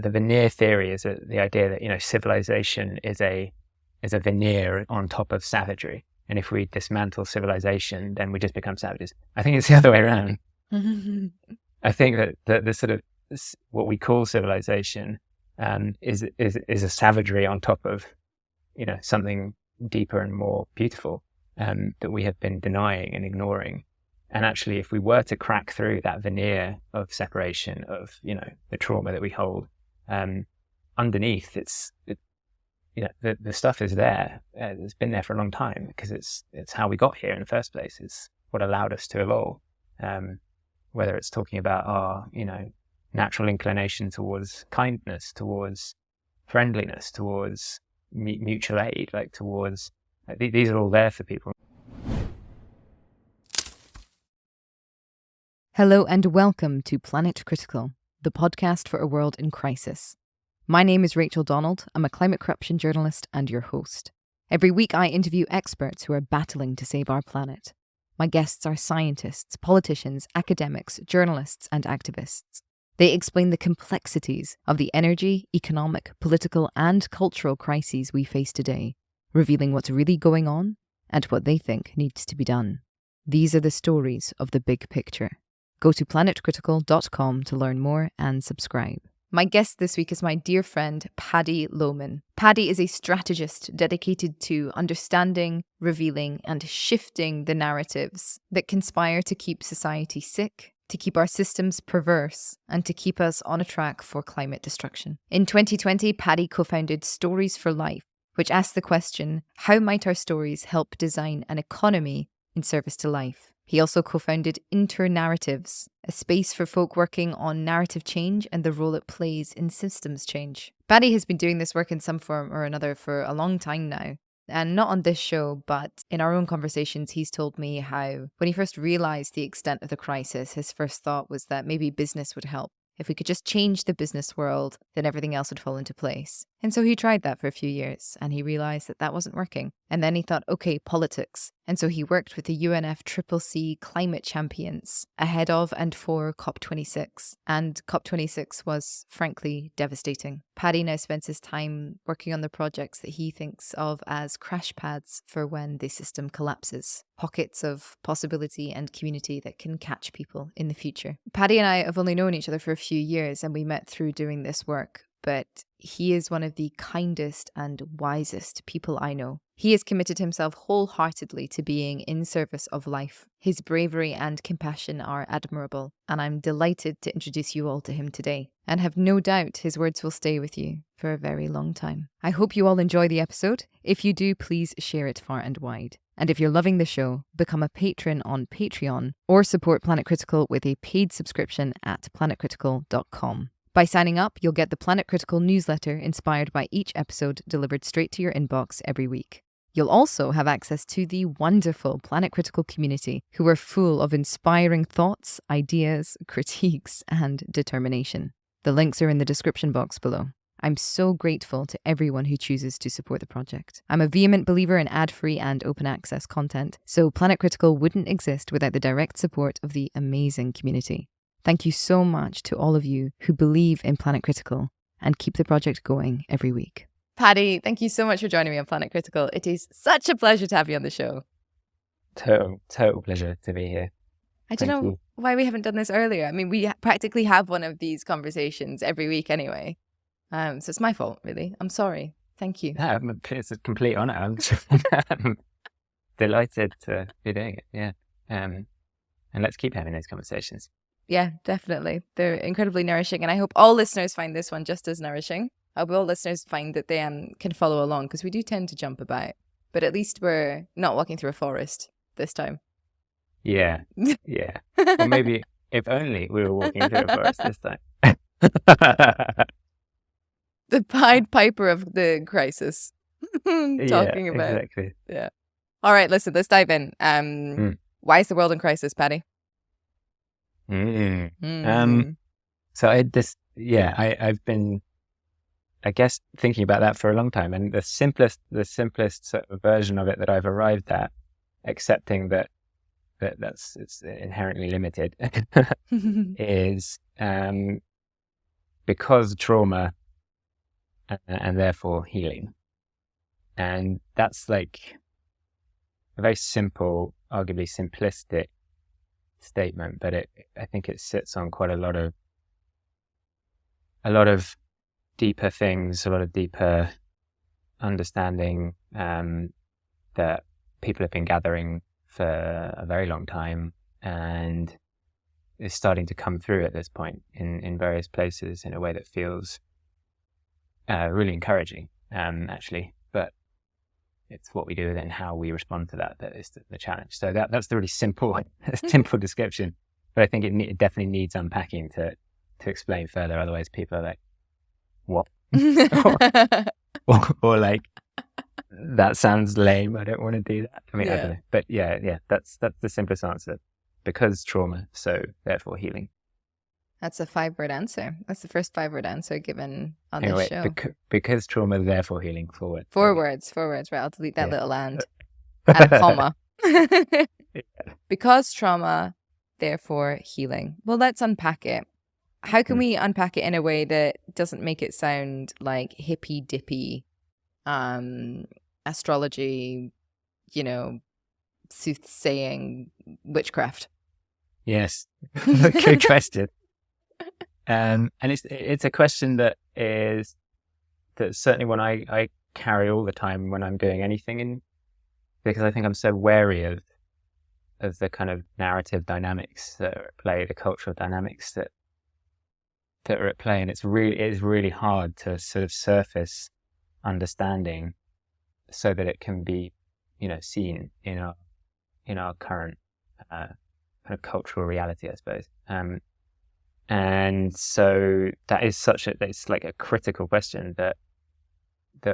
The veneer theory is the idea that, civilization is a veneer on top of savagery. And if we dismantle civilization, then we just become savages. I think it's the other way around. I think that the sort of what we call civilization is a savagery on top of, something deeper and more beautiful that we have been denying and ignoring. And actually, if we were to crack through that veneer of separation, of, the trauma that we hold, underneath, the stuff is there. It's been there for a long time because it's how we got here in the first place. It's what allowed us to evolve. Whether it's talking about our, natural inclination towards kindness, towards friendliness, towards mutual aid, these are all there for people. Hello and welcome to Planet Critical, the podcast for a world in crisis. My name is Rachel Donald. I'm a climate corruption journalist and your host. Every week I interview experts who are battling to save our planet. My guests are scientists, politicians, academics, journalists, and activists. They explain the complexities of the energy, economic, political, and cultural crises we face today, revealing what's really going on and what they think needs to be done. These are the stories of the big picture. Go to planetcritical.com to learn more and subscribe. My guest this week is my dear friend, Paddy Loughman. Paddy is a strategist dedicated to understanding, revealing, and shifting the narratives that conspire to keep society sick, to keep our systems perverse, and to keep us on a track for climate destruction. In 2020, Paddy co-founded Stories for Life, which asks the question, how might our stories help design an economy in service to life? He also co-founded Inter-Narratives, a space for folk working on narrative change and the role it plays in systems change. Paddy has been doing this work in some form or another for a long time now. And not on this show, but in our own conversations, he's told me how when he first realised the extent of the crisis, his first thought was that maybe business would help. If we could just change the business world, then everything else would fall into place. And so he tried that for a few years, and he realised that that wasn't working. And then he thought, okay, politics. And so he worked with the UNFCCC climate champions ahead of and for COP26. And COP26 was, frankly, devastating. Paddy now spends his time working on the projects that he thinks of as crash pads for when the system collapses. Pockets of possibility and community that can catch people in the future. Paddy and I have only known each other for a few years, and we met through doing this work. But he is one of the kindest and wisest people I know. He has committed himself wholeheartedly to being in service of life. His bravery and compassion are admirable, and I'm delighted to introduce you all to him today, and have no doubt his words will stay with you for a very long time. I hope you all enjoy the episode. If you do, please share it far and wide. And if you're loving the show, become a patron on Patreon or support Planet Critical with a paid subscription at planetcritical.com. By signing up, you'll get the Planet Critical newsletter inspired by each episode delivered straight to your inbox every week. You'll also have access to the wonderful Planet Critical community, who are full of inspiring thoughts, ideas, critiques, and determination. The links are in the description box below. I'm so grateful to everyone who chooses to support the project. I'm a vehement believer in ad-free and open access content, so Planet Critical wouldn't exist without the direct support of the amazing community. Thank you so much to all of you who believe in Planet Critical and keep the project going every week. Paddy, thank you so much for joining me on Planet Critical. It is such a pleasure to have you on the show. Total pleasure to be here. I don't know why we haven't done this earlier. I mean, we practically have one of these conversations every week anyway. So it's my fault, really. I'm sorry. Thank you. No, it's a complete honour. I'm delighted to be doing it. Yeah. And let's keep having those conversations. Yeah, definitely. They're incredibly nourishing. And I hope all listeners find this one just as nourishing. I hope all listeners find that they can follow along, because we do tend to jump about. But at least we're not walking through a forest this time. Yeah. Yeah. Or maybe if only we were walking through a forest this time. The Pied Piper of the crisis. Talking about. Exactly. Yeah. All right, listen, let's dive in. Why is the world in crisis, Paddy? So I've been, I guess, thinking about that for a long time, and the simplest sort of version of it that I've arrived at, accepting that it's inherently limited, is because trauma and therefore healing. And that's like a very simple, arguably simplistic statement, but I think it sits on quite a lot of deeper things, a lot of deeper understanding that people have been gathering for a very long time, and is starting to come through at this point in various places in a way that feels really encouraging, actually. But it's what we do with it and how we respond to that is the challenge. So that's the really simple description. But I think it definitely needs unpacking to explain further. Otherwise, people are like, "What?" or like, "That sounds lame. I don't want to do that." I mean, I don't know. But yeah, that's the simplest answer. Because trauma, so therefore healing. That's a 5-word answer. That's the first 5-word answer given on this show. Because trauma, therefore healing. 4 words. 4 words. Right, I'll delete that little and a comma. Because trauma, therefore healing. Well, let's unpack it. How can we unpack it in a way that doesn't make it sound like hippy-dippy astrology, soothsaying witchcraft? Yes, good question. And it's a question that certainly when I carry all the time when I'm doing anything, because I think I'm so wary of the kind of narrative dynamics that are at play, the cultural dynamics that are at play, and it is really hard to sort of surface understanding so that it can be seen in our current kind of cultural reality, I suppose. And so that is it's like a critical question that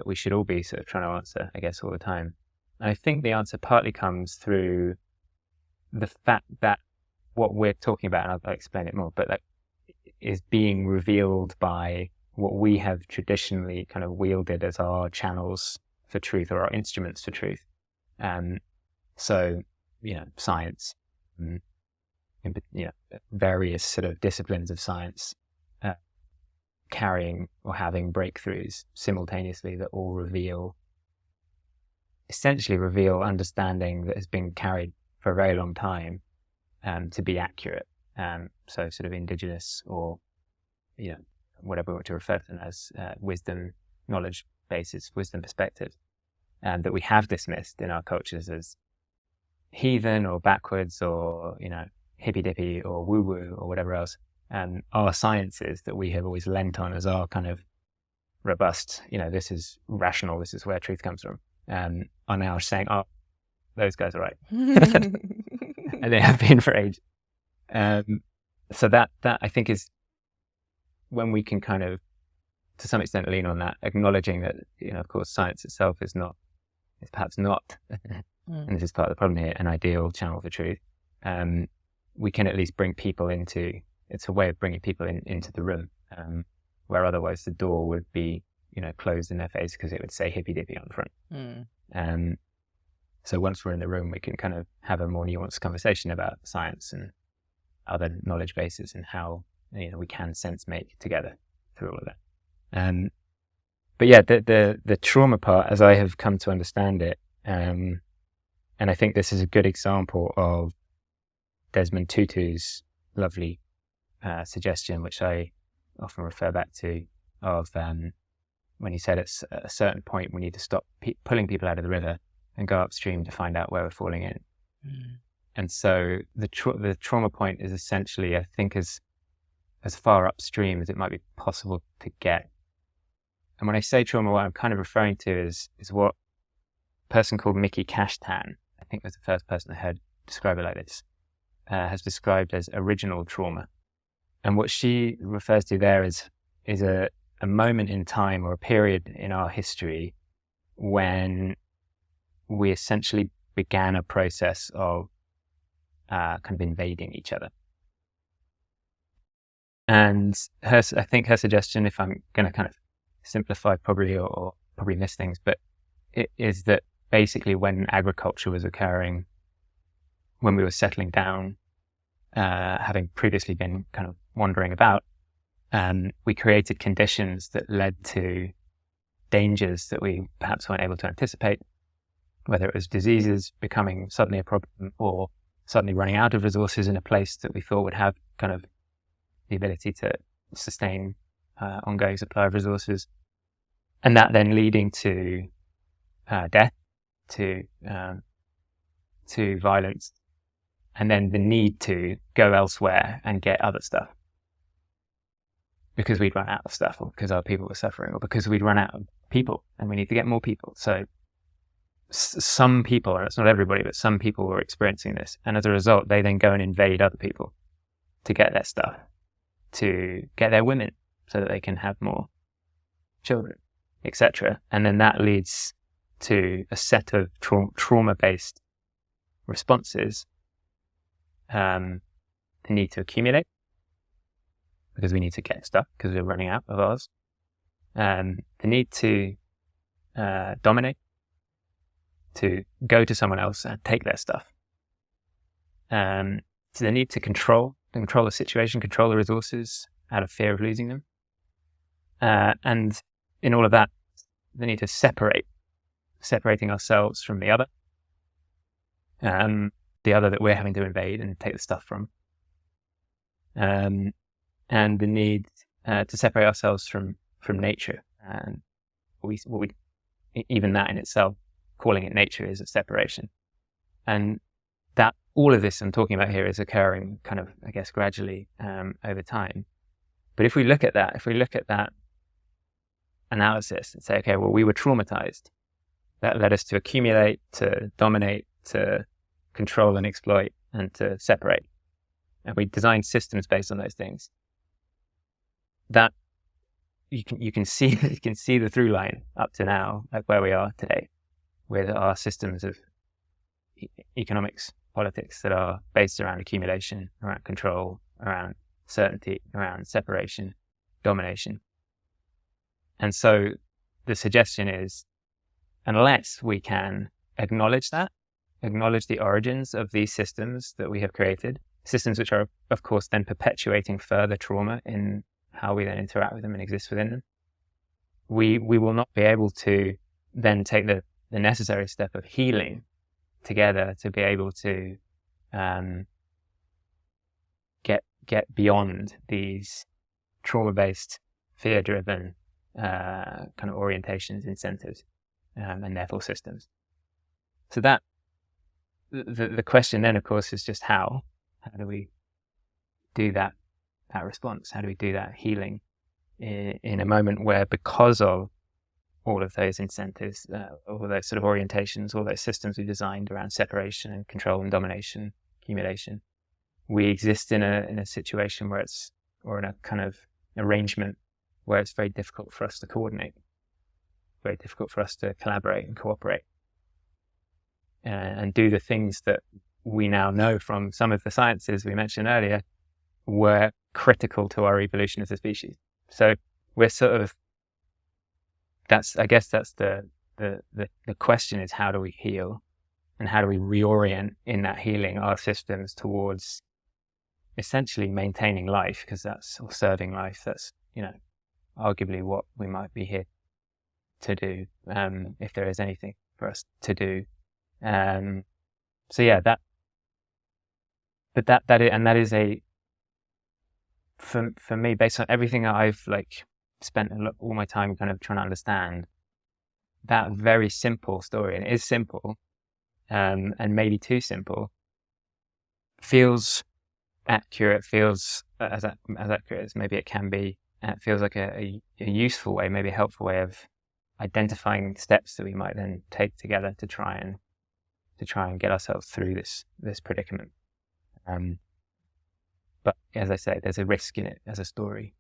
we should all be sort of trying to answer, I guess, all the time. And I think the answer partly comes through the fact that what we're talking about, and I'll explain it more, but that is being revealed by what we have traditionally kind of wielded as our channels for truth, or our instruments for truth. So, science, various sort of disciplines of science carrying or having breakthroughs simultaneously that all essentially reveal understanding that has been carried for a very long time to be accurate. So sort of indigenous, or whatever we want to refer to them as, wisdom, knowledge bases, wisdom perspectives, that we have dismissed in our cultures as heathen or backwards or hippy-dippy or woo-woo or whatever else, are sciences that we have always lent on as our kind of robust, this is rational, this is where truth comes from, are now saying, oh, those guys are right. And they have been for ages. So that I think is when we can kind of, to some extent, lean on that, acknowledging that, of course, science itself is perhaps not, and this is part of the problem here, an ideal channel for truth. We can at least bring people it's a way of bringing people into the room, where otherwise the door would be, closed in their face because it would say hippy-dippy on the front. So once we're in the room, we can kind of have a more nuanced conversation about science and other knowledge bases and how, we can sense make together through all of that. But yeah, the trauma part, as I have come to understand it, and I think this is a good example of Desmond Tutu's lovely suggestion, which I often refer back to, of when he said at a certain point we need to stop pulling people out of the river and go upstream to find out where we're falling in. And so the trauma point is essentially, I think, as far upstream as it might be possible to get. And when I say trauma, what I'm kind of referring to is what a person called Mickey Kashtan, I think was the first person I heard describe it like this, has described as original trauma. And what she refers to there is a moment in time, or a period in our history, when we essentially began a process of kind of invading each other. And I think her suggestion, if I'm going to kind of simplify probably, or probably miss things, but it is that basically when agriculture was occurring, when we were settling down, having previously been kind of wandering about, we created conditions that led to dangers that we perhaps weren't able to anticipate, whether it was diseases becoming suddenly a problem or suddenly running out of resources in a place that we thought would have kind of the ability to sustain ongoing supply of resources. And that then leading to death, to violence, and then the need to go elsewhere and get other stuff because we'd run out of stuff, or because our people were suffering, or because we'd run out of people and we need to get more people. So some people, and it's not everybody, but some people were experiencing this, and as a result they then go and invade other people to get their stuff, to get their women so that they can have more children, etc. And then that leads to a set of trauma-based responses. The need to accumulate because we need to get stuff because we're running out of ours. The need to dominate, to go to someone else and take their stuff. So the need to control the situation, control the resources out of fear of losing them. And in all of that, the need to separating ourselves from the other that we're having to invade and take the stuff from. And the need to separate ourselves from nature. And even that in itself, calling it nature, is a separation. And that all of this I'm talking about here is occurring kind of, I guess, gradually over time. But if we look at that analysis and say, okay, well, we were traumatized. That led us to accumulate, to dominate, to control and exploit, and to separate. And we designed systems based on those things. That you can see the through line up to now, like where we are today, with our systems of economics, politics that are based around accumulation, around control, around certainty, around separation, domination. And so the suggestion is, unless we can acknowledge the origins of these systems that we have created, systems which are, of course, then perpetuating further trauma in how we then interact with them and exist within them, we will not be able to then take the necessary step of healing together to be able to get beyond these trauma-based, fear-driven kind of orientations, incentives, and therefore systems. So that the question then, of course, is just how do we do that response? How do we do that healing in a moment where, because of all of those incentives, all those sort of orientations, all those systems we designed around separation and control and domination, accumulation, we exist in a situation where or in a kind of arrangement where it's very difficult for us to coordinate, very difficult for us to collaborate and cooperate, and do the things that we now know from some of the sciences we mentioned earlier were critical to our evolution as a species. So we're sort of, I guess that's the question, is how do we heal, and how do we reorient in that healing our systems towards essentially maintaining life, because or serving life. That's, arguably what we might be here to do, if there is anything for us to do. So yeah, that is for me, based on everything that I've spent all my time kind of trying to understand, that very simple story, and it is simple, and maybe too simple, feels accurate, feels as accurate as maybe it can be. It feels like a useful way, maybe a helpful way of identifying steps that we might then take together to try and get ourselves through this predicament. But as I say, there's a risk in it as a story.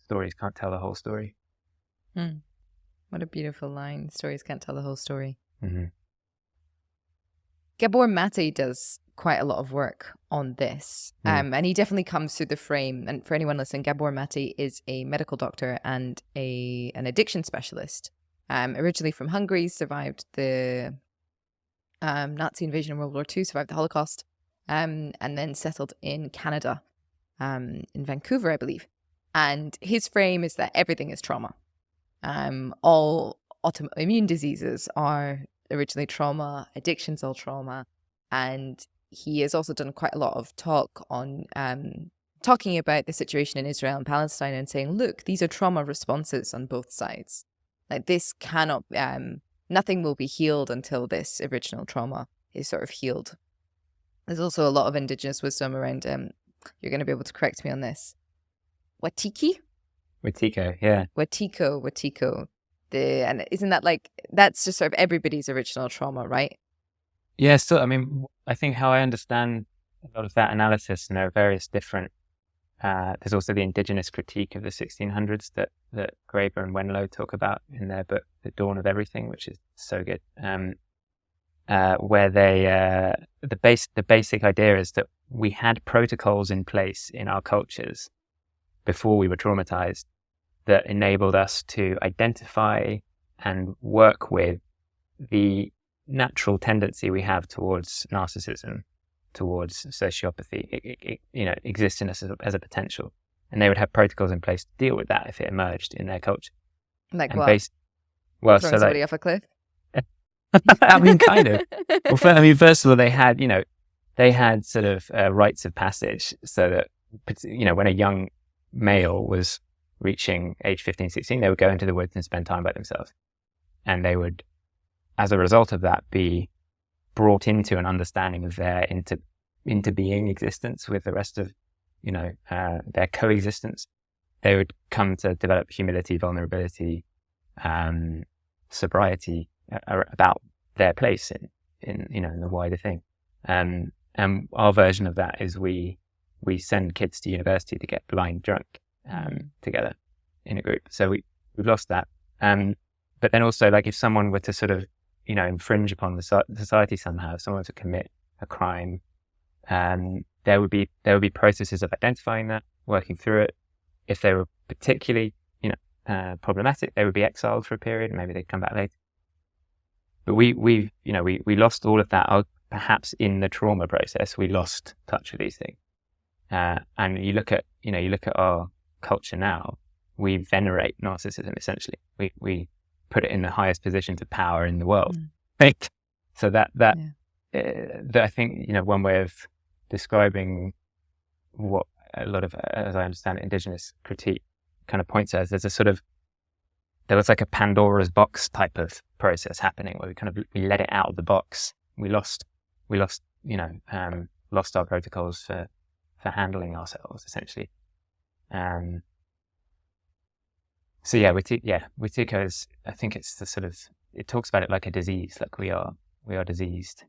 Stories can't tell the whole story. What a beautiful line. Stories can't tell the whole story. Mm-hmm. Gabor Matti does quite a lot of work on this. And he definitely comes through the frame. And for anyone listening, Gabor Matti is a medical doctor and an addiction specialist. Originally from Hungary, survived the Nazi invasion in World War II, survived the Holocaust, and then settled in Canada, in Vancouver, I believe. And his frame is that everything is trauma. All autoimmune diseases are originally trauma, addictions all trauma. And he has also done quite a lot of talk on talking about the situation in Israel and Palestine and saying, look, these are trauma responses on both sides. Like this cannot, nothing will be healed until this original trauma is sort of healed. There's also a lot of indigenous wisdom around, you're going to be able to correct me on this, Watiko, yeah. Watiko. And isn't that like, that's just sort of everybody's original trauma, right? Yeah, so I mean, I think how I understand a lot of that analysis, and there are various different, there's also the Indigenous Critique of the 1600s that Graeber and Wenlow talk about in their book, The Dawn of Everything, which is so good, where they, the basic idea is that we had protocols in place in our cultures before we were traumatized that enabled us to identify and work with the natural tendency we have towards narcissism, towards sociopathy, it exists in us as a potential. And they would have protocols in place to deal with that if it emerged in their culture. Like and what? Throwing somebody off a cliff? I mean, kind of. Well, first of all, they had sort of rites of passage, so that, when a young male was reaching age 15, 16, they would go into the woods and spend time by themselves. And they would, as a result of that, be brought into an understanding of their interbeing existence with the rest of, their coexistence. They would come to develop humility, vulnerability, sobriety about their place in the wider thing. And our version of that is we send kids to university to get blind drunk together in a group. So we've lost that. But then also, like, if someone were to sort of, infringe upon the society somehow, if someone were to commit a crime, there would be processes of identifying that, working through it. If they were particularly, problematic, they would be exiled for a period, and maybe they'd come back later. But we lost all of that. Perhaps in the trauma process, we lost touch with these things. And you look at our culture now, we venerate narcissism essentially. We put it in the highest positions of power in the world. Right? So that I think, one way of describing what a lot of, as I understand it, Indigenous critique kind of points at, there was like a Pandora's box type of process happening where we let it out of the box. We lost our protocols for handling ourselves essentially. So Watiko is, I think it's the sort of, it talks about it like a disease, like we are diseased.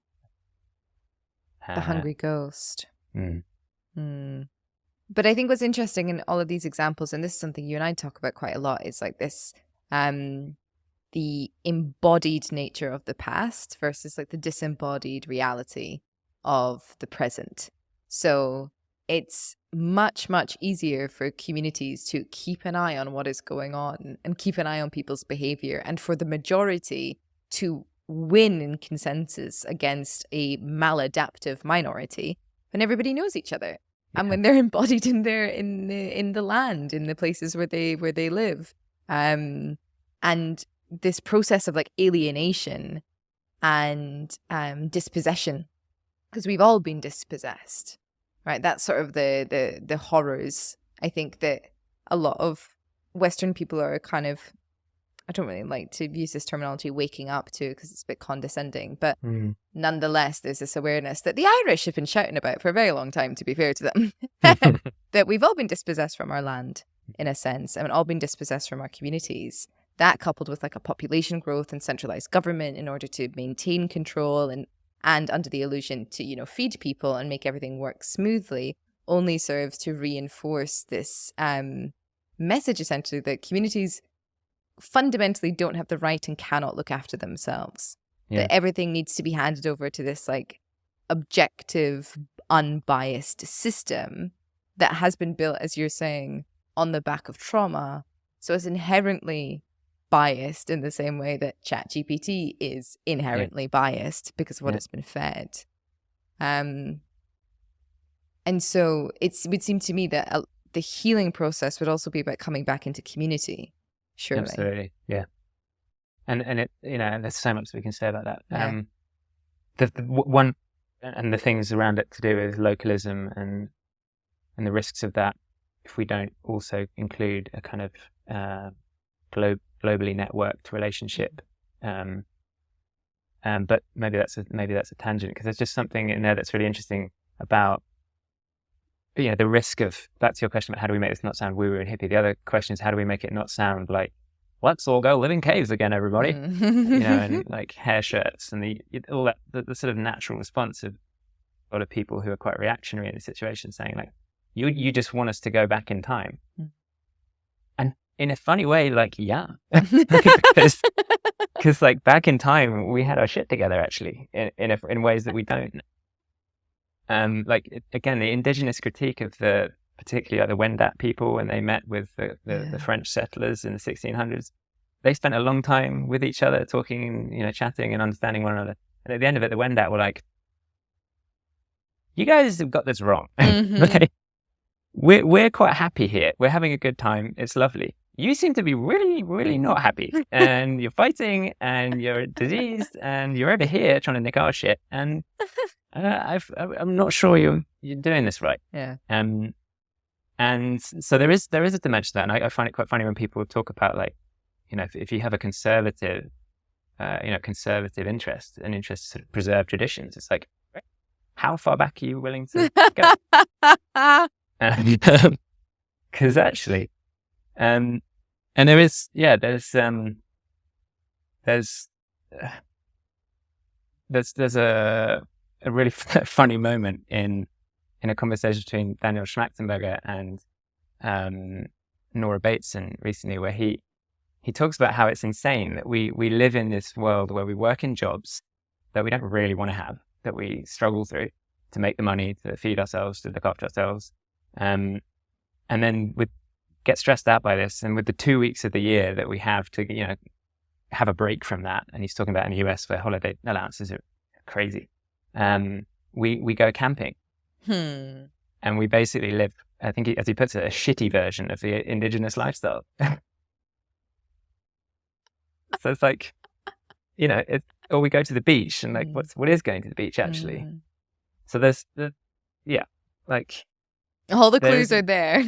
The hungry ghost. But I think what's interesting in all of these examples, and this is something you and I talk about quite a lot, is like this, the embodied nature of the past versus like the disembodied reality of the present. So it's much, much easier for communities to keep an eye on what is going on and keep an eye on people's behavior, and for the majority to win in consensus against a maladaptive minority when everybody knows each other. Yeah. And when they're embodied in the land, in the places where they live. And this process of like alienation and dispossession, because we've all been dispossessed, right? That's sort of the horrors, I think, that a lot of Western people are kind of, I don't really like to use this terminology, waking up to, because it's a bit condescending, but nonetheless, there's this awareness that the Irish have been shouting about for a very long time, to be fair to them, that we've all been dispossessed from our land, in a sense, and all been dispossessed from our communities. That, coupled with like a population growth and centralized government in order to maintain control and under the illusion to, feed people and make everything work smoothly, only serves to reinforce this message, essentially, that communities fundamentally don't have the right and cannot look after themselves. Yeah. That everything needs to be handed over to this like objective, unbiased system that has been built, as you're saying, on the back of trauma. So it's inherently biased in the same way that ChatGPT is inherently biased because of what it's been fed. And so it would seem to me that the healing process would also be about coming back into community, surely. Absolutely, yeah. And it, and there's so much we can say about that. Yeah. One, and the things around it to do with localism and the risks of that, if we don't also include a kind of globally networked relationship. But maybe that's a tangent, because there's just something in there that's really interesting about the risk of, that's your question about how do we make this not sound woo-woo and hippie. The other question is, how do we make it not sound like, let's all go live in caves again, everybody, and like hair shirts and all that, the sort of natural response of a lot of people who are quite reactionary in the situation, saying like, you just want us to go back in time. And in a funny way, like, yeah, because like back in time, we had our shit together, actually, in ways that we don't. Like, again, the Indigenous critique of particularly like the Wendat people, when they met with the French settlers in the 1600s, they spent a long time with each other, talking, chatting and understanding one another. And at the end of it, the Wendat were like, you guys have got this wrong. Okay. We're quite happy here. We're having a good time. It's lovely. You seem to be really, really not happy. And you're fighting and you're diseased and you're over here trying to nick our shit. And I'm not sure you're doing this right. Yeah. And so there is a dimension to that, and I find it quite funny when people talk about, like, if you have a conservative, conservative interest, an interest to sort of preserve traditions, it's like, how far back are you willing to go? Because actually, and there is, there's a really funny moment in a conversation between Daniel Schmachtenberger and Nora Bateson recently, where he talks about how it's insane that we live in this world where we work in jobs that we don't really want to have, that we struggle through to make the money, to feed ourselves, to look after ourselves. And then we get stressed out by this. And with the 2 weeks of the year that we have to, have a break from that, and he's talking about in the US where holiday allowances are crazy, we go camping. And we basically live, I think, as he puts it, a shitty version of the Indigenous lifestyle. So it's like, or we go to the beach, and like, what is going to the beach actually? So there's like, all the clues are there.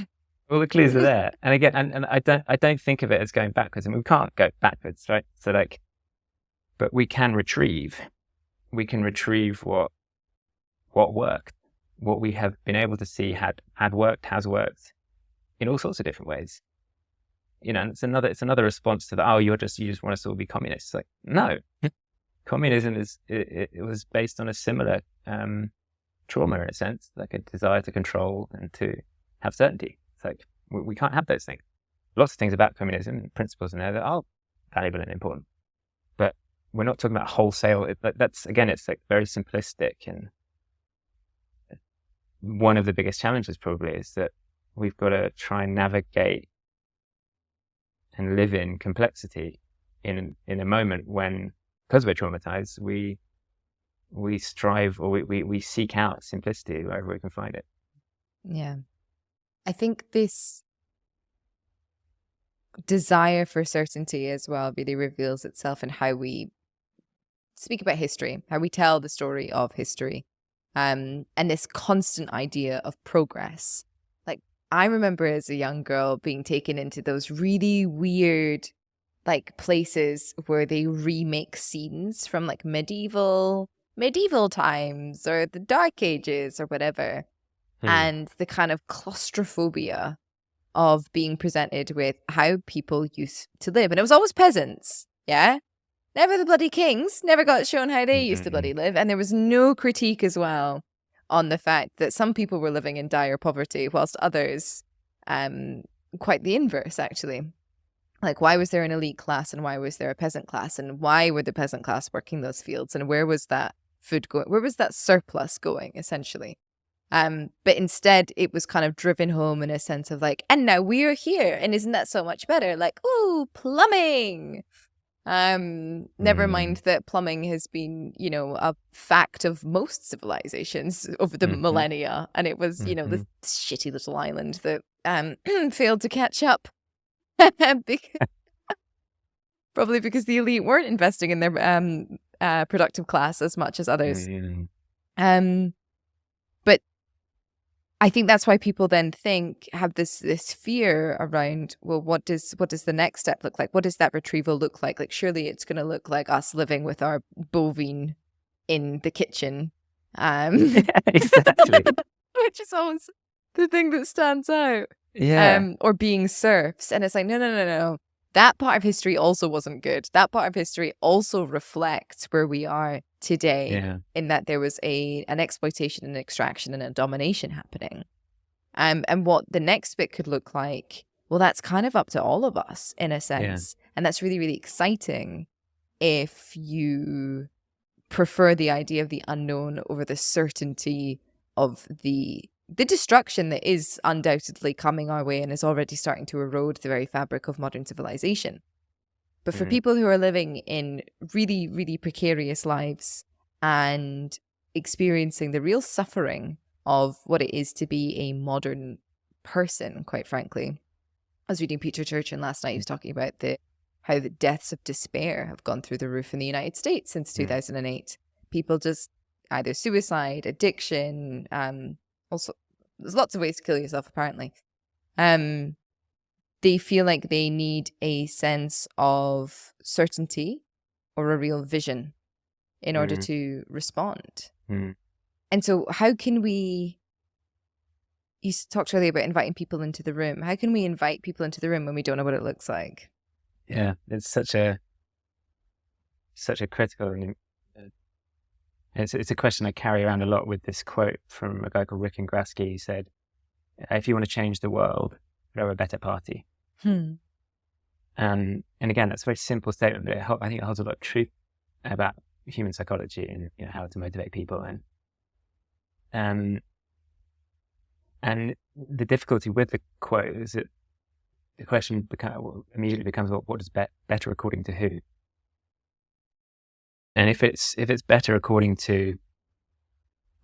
All the clues are there, and again, and I don't think of it as going backwards. I mean, we can't go backwards, right? So like, but we can retrieve what worked, what we have been able to see has worked in all sorts of different ways. And it's another response to the, you just want us to all be communists. Like, no, communism it was based on a similar trauma, in a sense, like a desire to control and to have certainty. It's like, we can't have those things. Lots of things about communism and principles in there that are valuable and important, but we're not talking about wholesale. That's, again, it's like very simplistic, and one of the biggest challenges probably is that we've got to try and navigate and live in complexity in a moment when, because we're traumatized, we strive, or we seek out simplicity wherever we can find it. Yeah. I think this desire for certainty as well really reveals itself in how we speak about history, how we tell the story of history, and this constant idea of progress. Like, I remember as a young girl being taken into those really weird, like, places where they remake scenes from like medieval times or the Dark Ages or whatever. And the kind of claustrophobia of being presented with how people used to live. And it was always peasants, yeah? Never the bloody kings, never got shown how they used to bloody live. And there was no critique as well on the fact that some people were living in dire poverty, whilst others, quite the inverse, actually. Like, why was there an elite class and why was there a peasant class? And why were the peasant class working those fields? And where was that food going? Where was that surplus going, essentially? But instead, it was kind of driven home in a sense of like, and now we're here, and isn't that so much better? Like, ooh, plumbing. Never mind that plumbing has been, a fact of most civilizations over the millennia, and it was, this shitty little island that failed to catch up. Probably because the elite weren't investing in their productive class as much as others. But I think that's why people then have this fear around, well, what does the next step look like? What does that retrieval look like? Like, surely it's going to look like us living with our bovine in the kitchen. Exactly. Which is always the thing that stands out. Yeah. Or being serfs. And it's like, no. That part of history also wasn't good. That part of history also reflects where we are today, in that there was an exploitation and extraction and a domination happening. And what the next bit could look like, well, that's kind of up to all of us in a sense. And that's really, really exciting if you prefer the idea of the unknown over the certainty of the destruction that is undoubtedly coming our way and is already starting to erode the very fabric of modern civilization. But for people who are living in really, really precarious lives and experiencing the real suffering of what it is to be a modern person, quite frankly. I was reading Peter Turchin last night. He was talking about how the deaths of despair have gone through the roof in the United States since 2008. People just either suicide, addiction, also, there's lots of ways to kill yourself, apparently. They feel like they need a sense of certainty or a real vision in order to respond. And so how can we, you talked earlier about inviting people into the room. How can we invite people into the room when we don't know what it looks like? Yeah, it's such a critical and it's a question I carry around a lot with this quote from a guy called Rick Ingrasky. He said, if you want to change the world, throw a better party. And again, that's a very simple statement, but I think it holds a lot of truth about human psychology and how to motivate people. And the difficulty with the quote is that the question immediately becomes, what does better according to who? And if it's better according to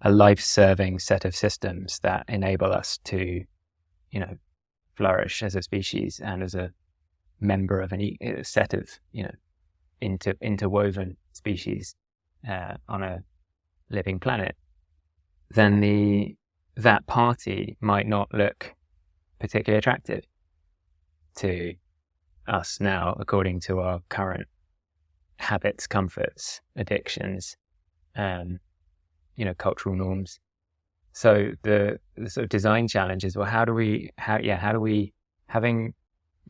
a life-serving set of systems that enable us to, flourish as a species and as a member of a set of, interwoven species on a living planet, then that party might not look particularly attractive to us now, according to our current habits, comforts, addictions, cultural norms. So the sort of design challenge is, well, how do we, having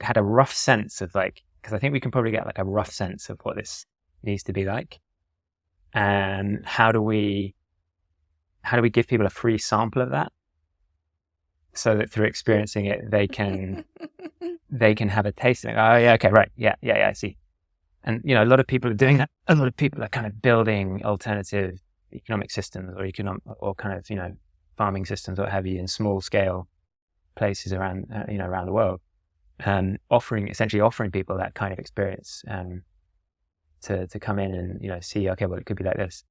had a rough sense of because I think we can probably get a rough sense of what this needs to be like, and how do we give people a free sample of that, so that through experiencing it, they can have a taste of it. Oh yeah, okay, right, yeah, I see. And a lot of people are doing that. A lot of people are kind of building alternative economic systems or kind of farming systems, or what have you, in small scale places around around the world, essentially offering people that kind of experience to come in and see, okay, well, it could be like this.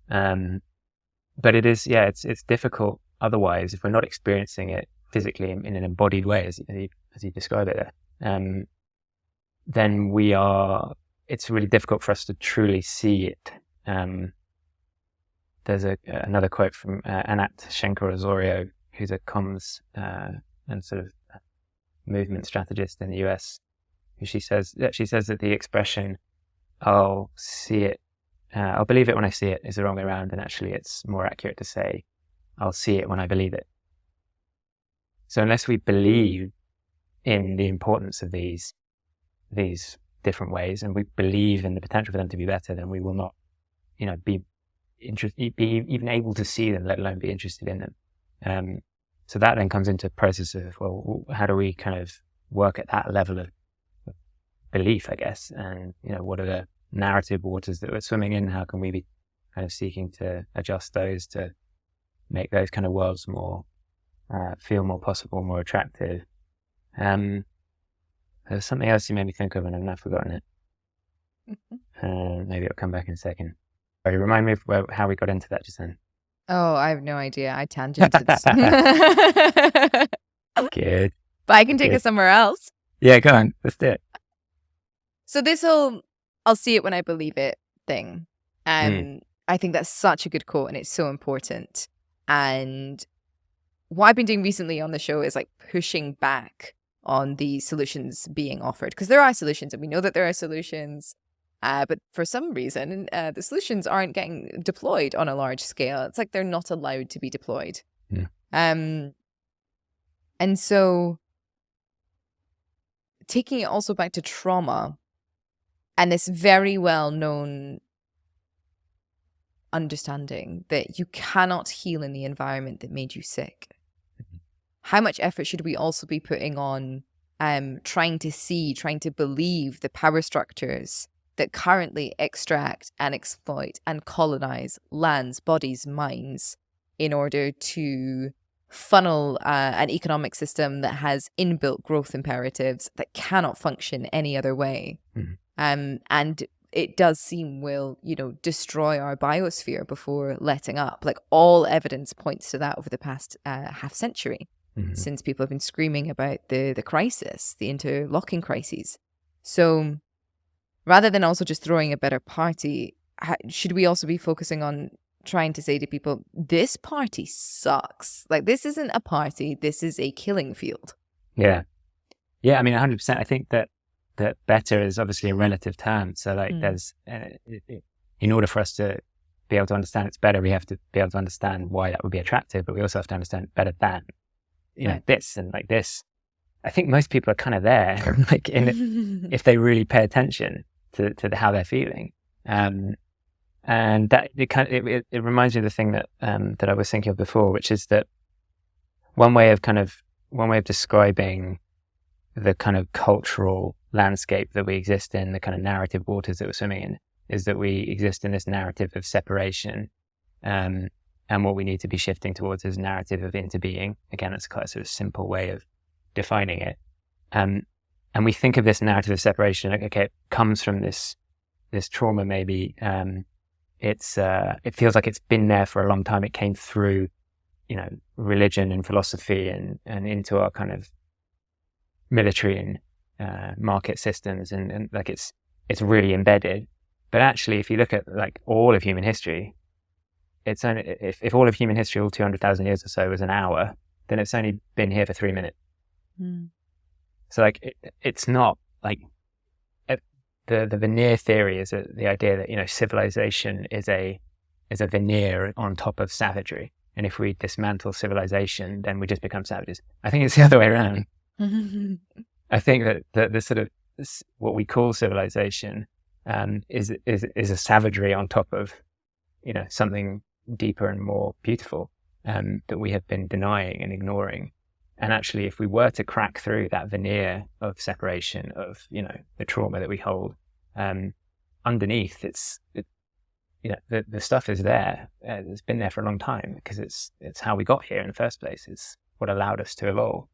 But it is, it's difficult otherwise if we're not experiencing it physically in an embodied way, as you describe it there. Then it's really difficult for us to truly see it. There's another quote from Anat Shenker-Osorio, who's a comms and sort of movement strategist in the US, who she says that the expression, I'll see it, I'll believe it when I see it, is the wrong way around, and actually it's more accurate to say, I'll see it when I believe it. So unless we believe in the importance of these different ways, and we believe in the potential for them to be better, then we will not, be even able to see them, let alone be interested in them. So that then comes into a process of, well, how do we kind of work at that level of belief, I guess, and what are the narrative waters that we're swimming in? How can we be kind of seeking to adjust those to make those kind of worlds more feel more possible, more attractive? There's something else you made me think of, and I've now forgotten it. Maybe it'll come back in a second. Sorry, remind me of how we got into that just then. Oh, I have no idea. I tangented. Good. But I can take Good. us somewhere else. Yeah, go on. Let's do it. So this whole "I'll see it when I believe it" thing, I think that's such a good quote, and it's so important. And what I've been doing recently on the show is like pushing back on the solutions being offered, because there are solutions, and we know that there are solutions. But for some reason, the solutions aren't getting deployed on a large scale. It's like they're not allowed to be deployed. Yeah. And so taking it also back to trauma and this very well-known understanding that you cannot heal in the environment that made you sick. How much effort should we also be putting on trying to believe the power structures that currently extract and exploit and colonize lands, bodies, minds in order to funnel an economic system that has inbuilt growth imperatives that cannot function any other way? And it does seem will, destroy our biosphere before letting up. Like, all evidence points to that over the past half century, since people have been screaming about the crisis, the interlocking crises. So rather than also just throwing a better party, should we also be focusing on trying to say to people, this party sucks? Like, this isn't a party, this is a killing field. Yeah. I mean, 100%. I think that better is obviously a relative term. So like there's, in order for us to be able to understand it's better, we have to be able to understand why that would be attractive, but we also have to understand better than, this and like this. I think most people are kind of there, like if they really pay attention to how they're feeling. And that it reminds me of the thing that I was thinking of before, which is that one way of describing the kind of cultural landscape that we exist in, the kind of narrative waters that we're swimming in, is that we exist in this narrative of separation, and what we need to be shifting towards is a narrative of interbeing. Again, it's quite a sort of simple way of defining it, and we think of this narrative of separation, like, okay, it comes from this trauma maybe. It feels like it's been there for a long time. It came through, religion and philosophy and into our kind of military and market systems, and like it's really embedded. But actually, if you look at like all of human history, it's only if all of human history, all 200,000 years or so, was an hour, then it's only been here for 3 minutes. So like it's not like the veneer theory is the idea that civilization is a veneer on top of savagery, and if we dismantle civilization, then we just become savages. I think it's the other way around. I think that the sort of what we call civilization is a savagery on top of something deeper and more beautiful that we have been denying and ignoring. And actually, if we were to crack through that veneer of separation, of the trauma that we hold underneath, the stuff is there. It's been there for a long time, because it's how we got here in the first place. It's what allowed us to evolve.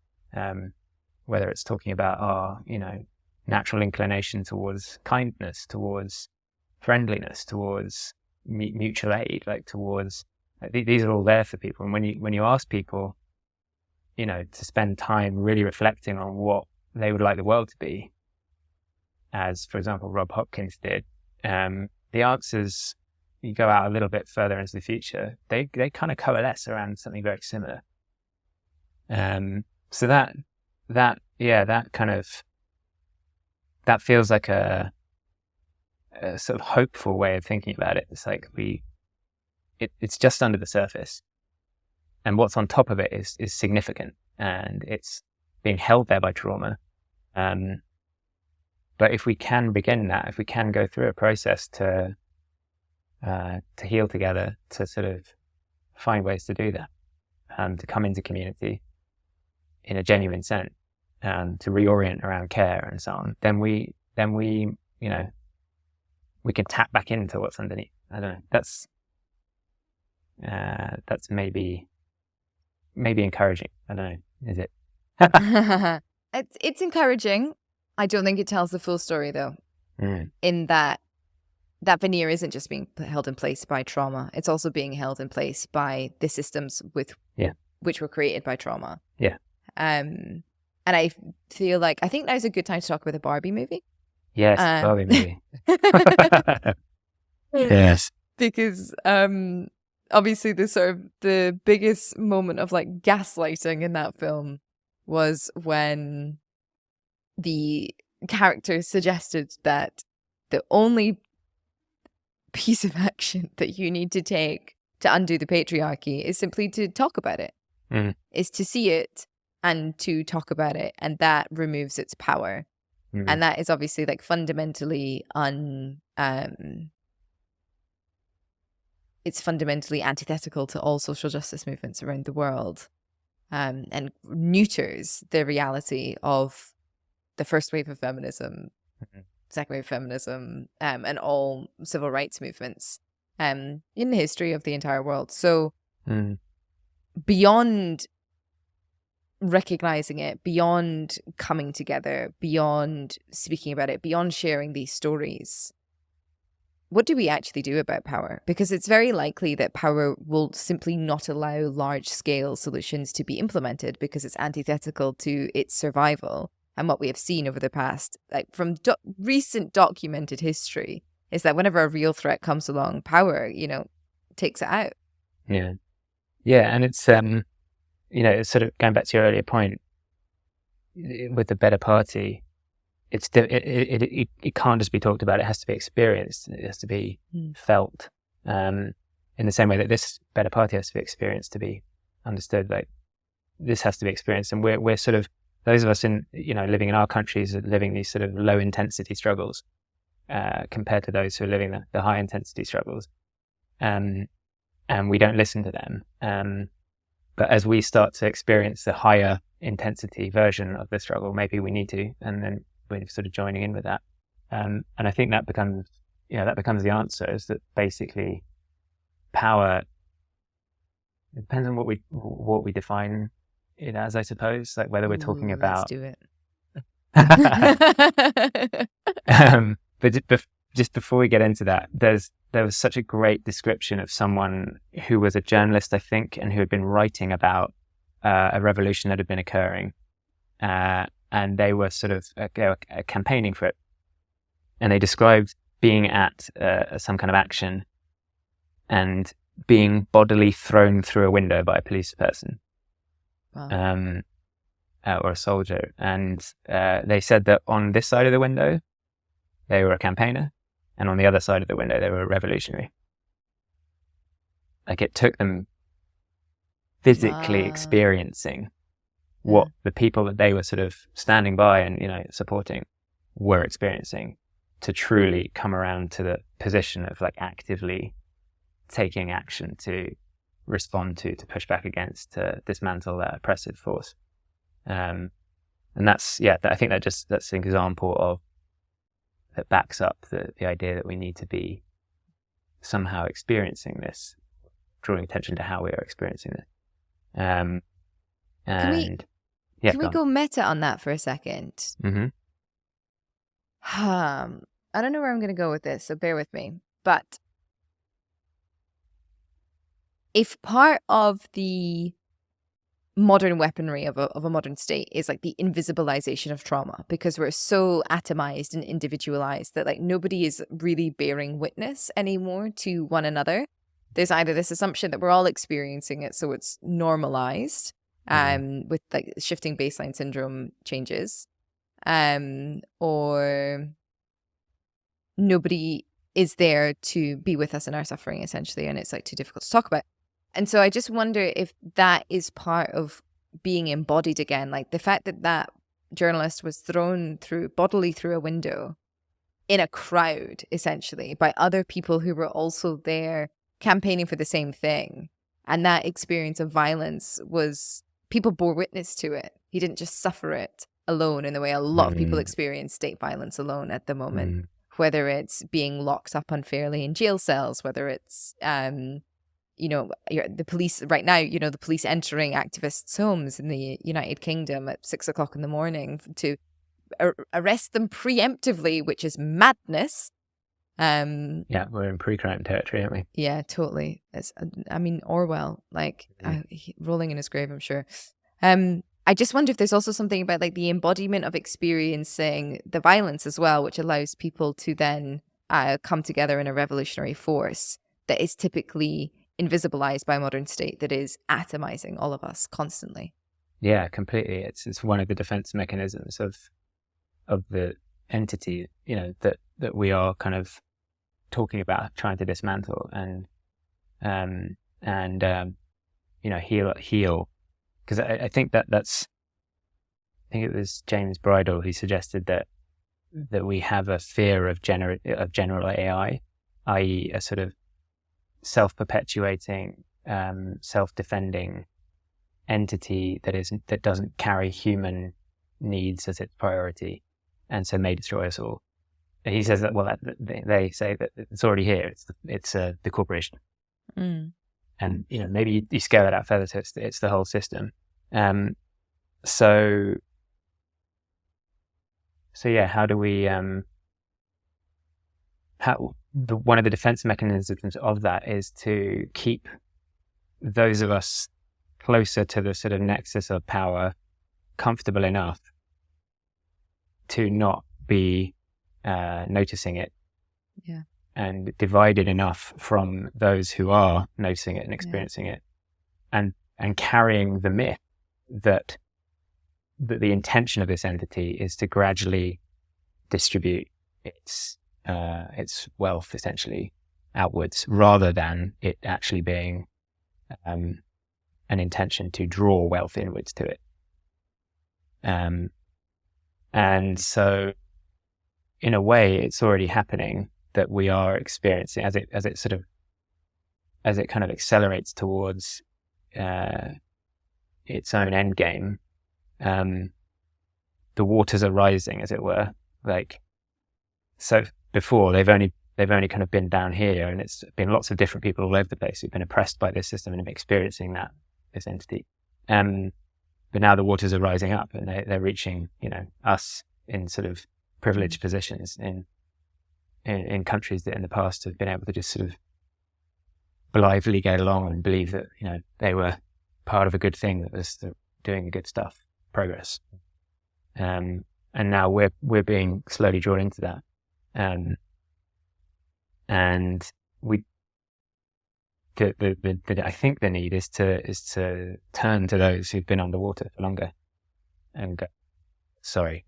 Whether it's talking about our natural inclination towards kindness, towards friendliness, towards mutual aid, these are all there for people. And when you ask people, to spend time really reflecting on what they would like the world to be, as for example Rob Hopkins did, the answers, you go out a little bit further into the future, they kind of coalesce around something very similar. So that feels like a sort of hopeful way of thinking about it. It's like it's just under the surface, and what's on top of it is significant, and it's being held there by trauma. But if we can begin that, if we can go through a process to heal together, to sort of find ways to do that, to come into community in a genuine sense, to reorient around care and so on, then we can tap back into what's underneath. I don't know. That's maybe encouraging. I don't know. Is it? It's encouraging. I don't think it tells the full story, though. In that veneer isn't just being held in place by trauma. It's also being held in place by the systems which were created by trauma. Yeah. And I feel like, I think now's a good time to talk about the Barbie movie. Yes, Barbie movie. Yes. Because obviously the biggest moment of like gaslighting in that film was when the character suggested that the only piece of action that you need to take to undo the patriarchy is simply to talk about it, is to see it and to talk about it, and that removes its power. And that is obviously like fundamentally it's fundamentally antithetical to all social justice movements around the world, and neuters the reality of the first wave of feminism, second wave of feminism, and all civil rights movements in the history of the entire world. So beyond recognizing it, beyond coming together, beyond speaking about it, beyond sharing these stories, what do we actually do about power? Because it's very likely that power will simply not allow large-scale solutions to be implemented because it's antithetical to its survival. And what we have seen over the past, like from recent documented history, is that whenever a real threat comes along, power, takes it out. Yeah. Yeah, and it's, it's sort of going back to your earlier point, with the better party, it can't just be talked about. It has to be experienced. It has to be felt. In the same way that this better party has to be experienced to be understood. Like this has to be experienced, and we're sort of, those of us in living in our countries are living these sort of low intensity struggles compared to those who are living the high intensity struggles, and we don't listen to them. But as we start to experience the higher intensity version of the struggle, maybe we need to, and then we're sort of joining in with that. And I think that becomes the answer, is that basically power, it depends on what we define it as, I suppose, like whether we're talking about. Let's do it. But just before we get into that, there was such a great description of someone who was a journalist, I think, and who had been writing about a revolution that had been occurring. And they were sort of campaigning for it. And they described being at some kind of action and being bodily thrown through a window by a police person. Wow. Or a soldier. And they said that on this side of the window, they were a campaigner, and on the other side of the window, they were a revolutionary. Like it took them physically experiencing what the people that they were sort of standing by and supporting were experiencing to truly come around to the position of like actively taking action to respond to push back against, to dismantle that oppressive force. And that's I think that's an example of that backs up the idea that we need to be somehow experiencing this, drawing attention to how we are experiencing it. Can we go meta on that for a second? Mm-hmm. I don't know where I'm going to go with this, so bear with me. But if part of the modern weaponry of a modern state is like the invisibilization of trauma, because we're so atomized and individualized that like nobody is really bearing witness anymore to one another. There's either this assumption that we're all experiencing it, so it's normalized, with like shifting baseline syndrome changes, or nobody is there to be with us in our suffering, essentially, and it's like too difficult to talk about. And so I just wonder if that is part of being embodied again, like the fact that journalist was thrown bodily through a window in a crowd, essentially, by other people who were also there campaigning for the same thing. And that experience of violence was, people bore witness to it. He didn't just suffer it alone in the way a lot of people experience state violence alone at the moment, whether it's being locked up unfairly in jail cells, whether it's, the police right now, the police entering activists' homes in the United Kingdom at 6 o'clock in the morning to arrest them preemptively, which is madness. We're in pre-crime territory, aren't we? Yeah, totally. Orwell, rolling in his grave, I'm sure. I just wonder if there's also something about like the embodiment of experiencing the violence as well, which allows people to then come together in a revolutionary force that is typically invisibilized by a modern state that is atomizing all of us constantly. Yeah, completely. It's one of the defense mechanisms of the entity, that we are kind of talking about trying to dismantle and heal. Because I think that's, I think it was James Bridle who suggested that we have a fear of general AI, i.e. a sort of self-perpetuating, self-defending entity that doesn't carry human needs as its priority, and so may destroy us all. And he says that, well, they say that it's already here. It's the corporation. And maybe you scale that out further, so it's the whole system. So yeah, how do we one of the defense mechanisms of that is to keep those of us closer to the sort of nexus of power comfortable enough to not be noticing it. Yeah. And divided enough from those who are noticing it and experiencing it, and carrying the myth that the intention of this entity is to gradually distribute its wealth essentially outwards, rather than it actually being an intention to draw wealth inwards to it. And so, in a way, it's already happening, that we are experiencing as it kind of accelerates towards its own end game. The waters are rising, as it were. Like, so before they've only kind of been down here, and it's been lots of different people all over the place who've been oppressed by this system and experiencing this entity. But now the waters are rising up, and they're reaching, us in sort of privileged positions in countries that in the past have been able to just sort of blithely get along and believe that, they were part of a good thing that was doing good stuff, progress. And now we're being slowly drawn into that. And I think the need is to turn to those who've been underwater for longer and go, sorry.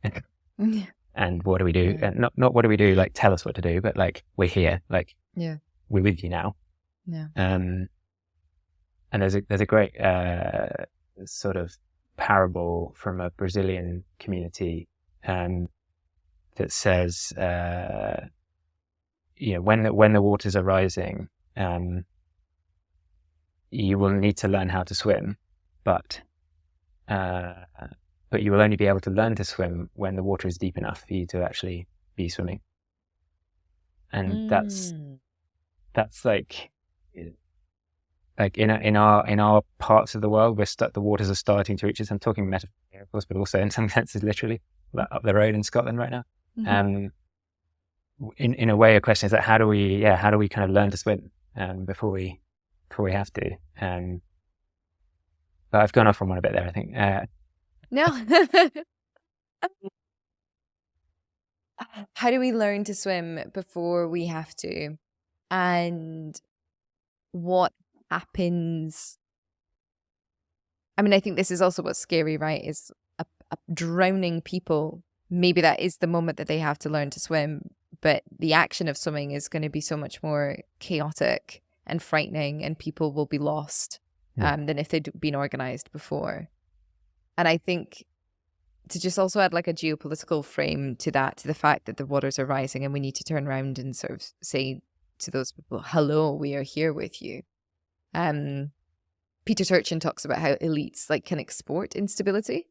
Yeah. And what do we do? And not what do we do, like tell us what to do, but like, we're here, like, we're with you now. Yeah. And there's a great sort of parable from a Brazilian community that says, when the waters are rising, you will need to learn how to swim, but you will only be able to learn to swim when the water is deep enough for you to actually be swimming. And that's like in our parts of the world, the waters are starting to reach us. I'm talking metaphorically, of course, but also in some senses literally, like up the road in Scotland right now. Mm-hmm. In a way, a question is that how do we kind of learn to swim before we have to? But I've gone off on one a bit there, I think. No. How do we learn to swim before we have to? And what happens? I mean, I think this is also what's scary, right? Is a drowning people. Maybe that is the moment that they have to learn to swim, but the action of swimming is going to be so much more chaotic and frightening, and people will be lost than if they'd been organized before. And I think to just also add like a geopolitical frame to that, to the fact that the waters are rising and we need to turn around and sort of say to those people, hello, we are here with you. Peter Turchin talks about how elites like can export instability.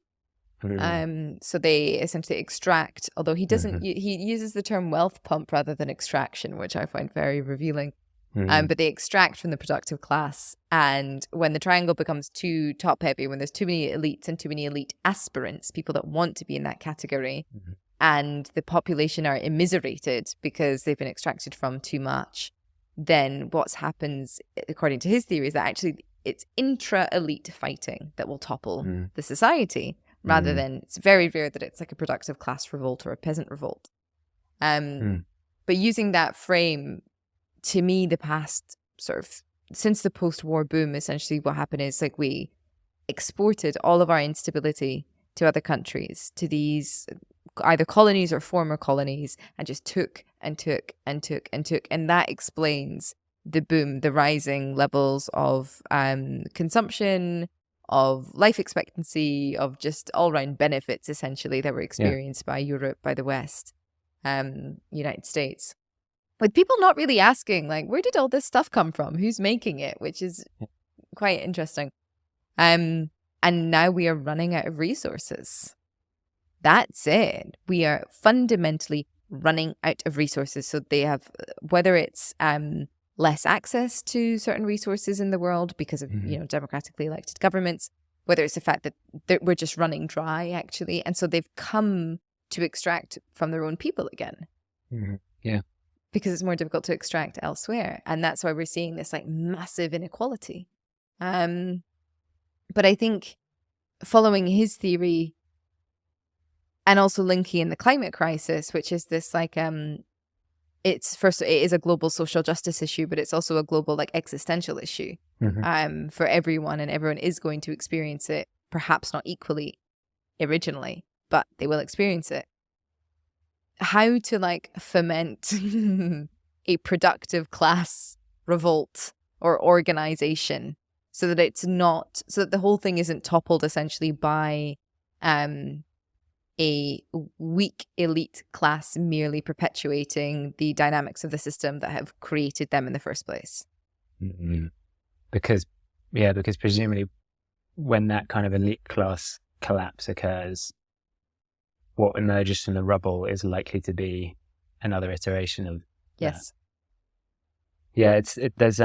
So they essentially extract, although he doesn't, he uses the term wealth pump rather than extraction, which I find very revealing. But they extract from the productive class. And when the triangle becomes too top heavy, when there's too many elites and too many elite aspirants, people that want to be in that category, and the population are immiserated because they've been extracted from too much, then what happens, according to his theory, is that actually it's intra-elite fighting that will topple the society, rather than, it's very rare that it's like a productive class revolt or a peasant revolt. But using that frame, to me, the past sort of, since the post-war boom, essentially what happened is like we exported all of our instability to other countries, to these either colonies or former colonies, and just took and took and took and took. And that explains the boom, the rising levels of consumption, of life expectancy, of just all-round benefits, essentially, that were experienced by Europe, by the West, United States. With people not really asking, like, where did all this stuff come from? Who's making it? Which is quite interesting. And now we are running out of resources. That's it. We are fundamentally running out of resources. So they have, whether it's less access to certain resources in the world because of, democratically elected governments, whether it's the fact that we're just running dry, actually. And so they've come to extract from their own people again. Yeah. Because it's more difficult to extract elsewhere. And that's why we're seeing this like massive inequality. But I think following his theory and also linking in the climate crisis, which is this like, it is a global social justice issue, but it's also a global like existential issue for everyone, and everyone is going to experience it, perhaps not equally originally, but they will experience it. How to like foment a productive class revolt or organization so that it's not, so that the whole thing isn't toppled essentially by a weak elite class merely perpetuating the dynamics of the system that have created them in the first place. Because presumably when that kind of elite class collapse occurs, what emerges from the rubble is likely to be another iteration of yes. That. There's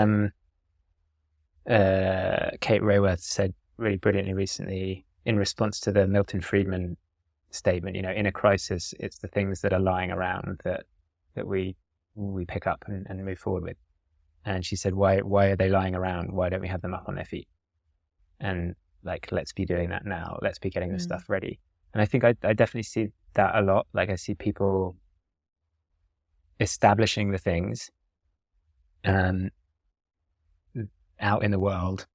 Kate Raworth said really brilliantly recently in response to the Milton Friedman statement, in a crisis, it's the things that are lying around that we pick up and move forward with. And she said, why are they lying around? Why don't we have them up on their feet? And like, let's be doing that now. Let's be getting this stuff ready. And I think I definitely see that a lot. Like I see people establishing the things out in the world,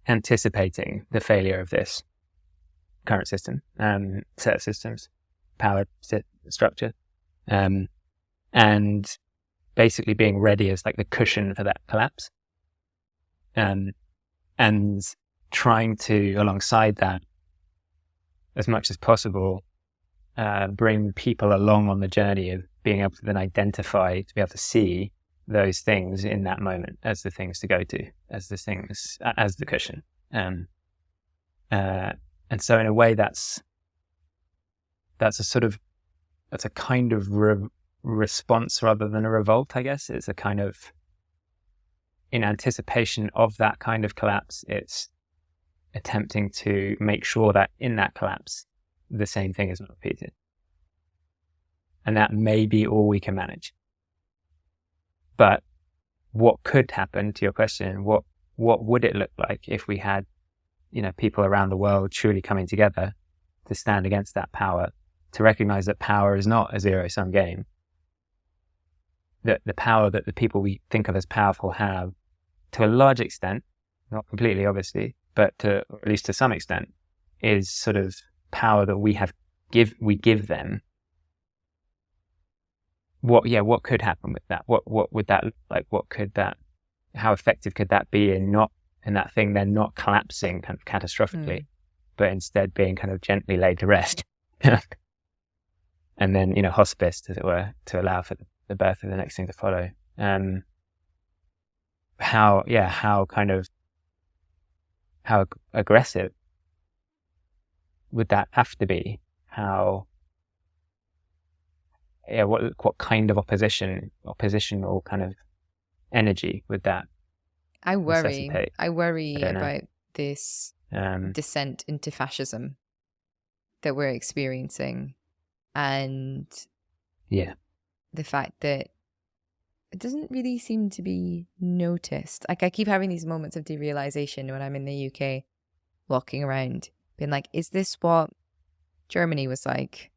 anticipating the failure of this current system, set of systems, power structure, and basically being ready as like the cushion for that collapse. And trying to, alongside that, as much as possible, bring people along on the journey of being able to then identify, to be able to see those things in that moment as the things to go to, as the things, as the cushion. And so in a way that's a kind of response rather than a revolt, I guess. It's a kind of, in anticipation of that kind of collapse, it's attempting to make sure that in that collapse, the same thing is not repeated. And that may be all we can manage. But what could happen, to your question, what would it look like if we had, people around the world truly coming together to stand against that power, to recognize that power is not a zero-sum game, that the power that the people we think of as powerful have, to a large extent, not completely obviously, but at least to some extent, is sort of power that we give them. What could happen with that? What would that look like? How effective could that be in that thing then not collapsing kind of catastrophically, but instead being kind of gently laid to rest? And then, hospice, as it were, to allow for the birth of the next thing to follow. How aggressive would that have to be? What kind of oppositional kind of energy would that necessitate? I worry about this descent into fascism that we're experiencing, and the fact that it doesn't really seem to be noticed. Like, I keep having these moments of derealization when I'm in the UK, walking around, being like, is this what Germany was like?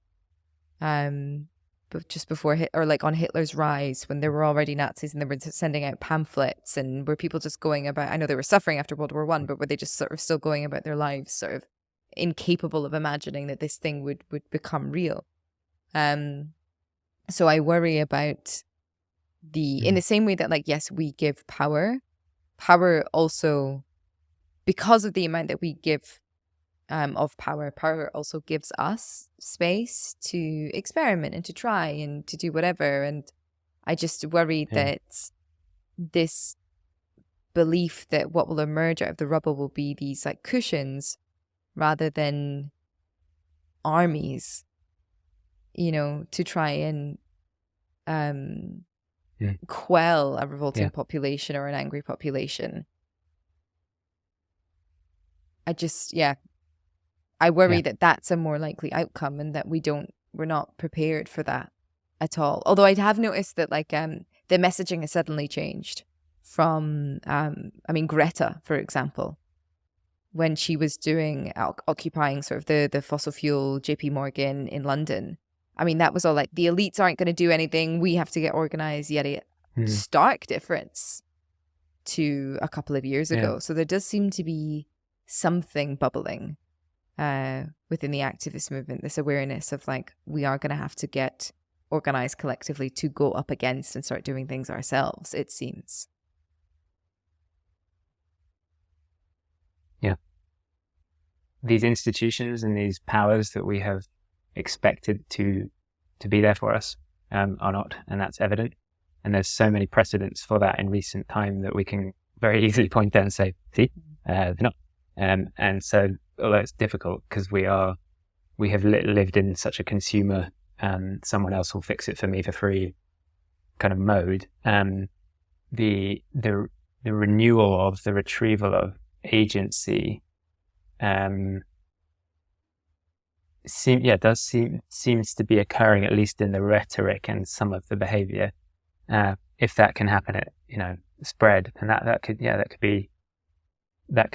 But just before or like on Hitler's rise, when there were already Nazis and they were sending out pamphlets, and were people just going about, I know they were suffering after World War I, but were they just sort of still going about their lives, sort of incapable of imagining that this thing would become real? So I worry about in the same way that, like, yes, we give power also, because of the amount that we give of power also gives us space to experiment and to try and to do whatever. And I just worry that this belief that what will emerge out of the rubble will be these like cushions rather than armies, to try and quell a revolting population or an angry population. I worry that that's a more likely outcome, and that we're not prepared for that at all. Although I have noticed that, like, the messaging has suddenly changed from, Greta, for example, when she was occupying sort of the fossil fuel JP Morgan in London. I mean, that was all like, the elites aren't going to do anything, we have to get organized, yet stark difference to a couple of years ago. So there does seem to be something bubbling within the activist movement, this awareness of, like, we are going to have to get organized collectively to go up against and start doing things ourselves, it seems. Yeah. These institutions and these powers that we have expected to be there for us are not, and that's evident. And there's so many precedents for that in recent time that we can very easily point out and say, see, they're not. And so, although it's difficult because we have lived in such a consumer, someone else will fix it for me for free kind of mode. The renewal of the retrieval of agency seems to be occurring, at least in the rhetoric and some of the behavior. If that can happen at spread, and that could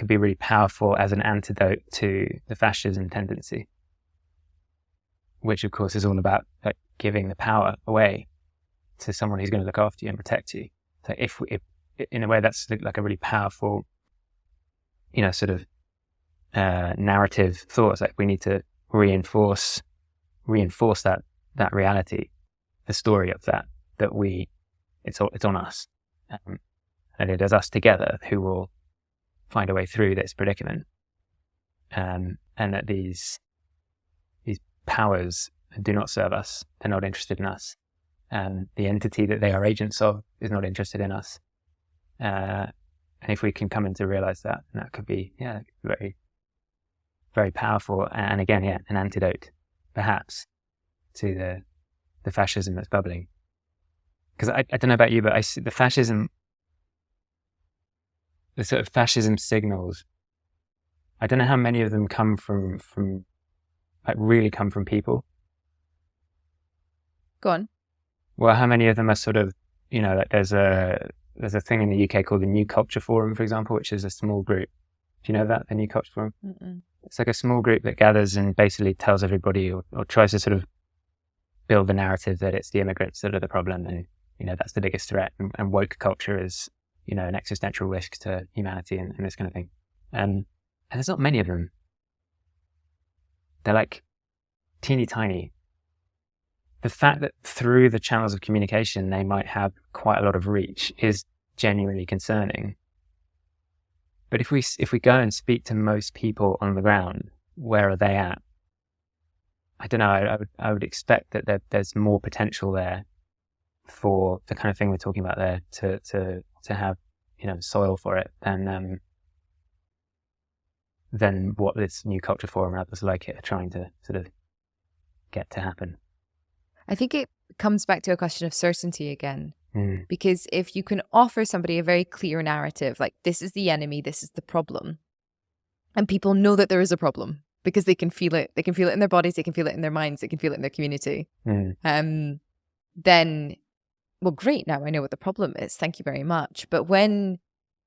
be really powerful as an antidote to the fascism tendency, which of course is all about, like, giving the power away to someone who's going to look after you and protect you. So if in a way that's like a really powerful, sort of narrative thoughts, like we need to reinforce that reality, the story of that it's on us, and it is us together who will find a way through this predicament, and that these powers do not serve us. They're not interested in us, and the entity that they are agents of is not interested in us. And if we can come in to realize that, that could be very, very powerful, and again, an antidote perhaps to the fascism that's bubbling. Because I don't know about you, but I see the sort of fascism signals. I don't know how many of them come from really come from people. Go on. Well, how many of them are sort of, like there's a thing in the UK called the New Culture Forum, for example, which is a small group. Do you know that, the New Culture Forum? Mm-mm. It's like a small group that gathers and basically tells everybody or tries to sort of build the narrative that it's the immigrants that are the problem, and that's the biggest threat, and woke culture is an existential risk to humanity and this kind of thing. And there's not many of them. They're like teeny tiny. The fact that through the channels of communication they might have quite a lot of reach is genuinely concerning. But if we go and speak to most people on the ground, where are they at? I don't know. I would expect that there's more potential there for the kind of thing we're talking about there to have soil for it than what this New Culture Forum and others like it are trying to sort of get to happen. I think it comes back to a question of certainty again. Because if you can offer somebody a very clear narrative, like, this is the enemy, this is the problem, and people know that there is a problem because they can feel it in their bodies, they can feel it in their minds, they can feel it in their community, then well, great, now I know what the problem is, thank you very much. But when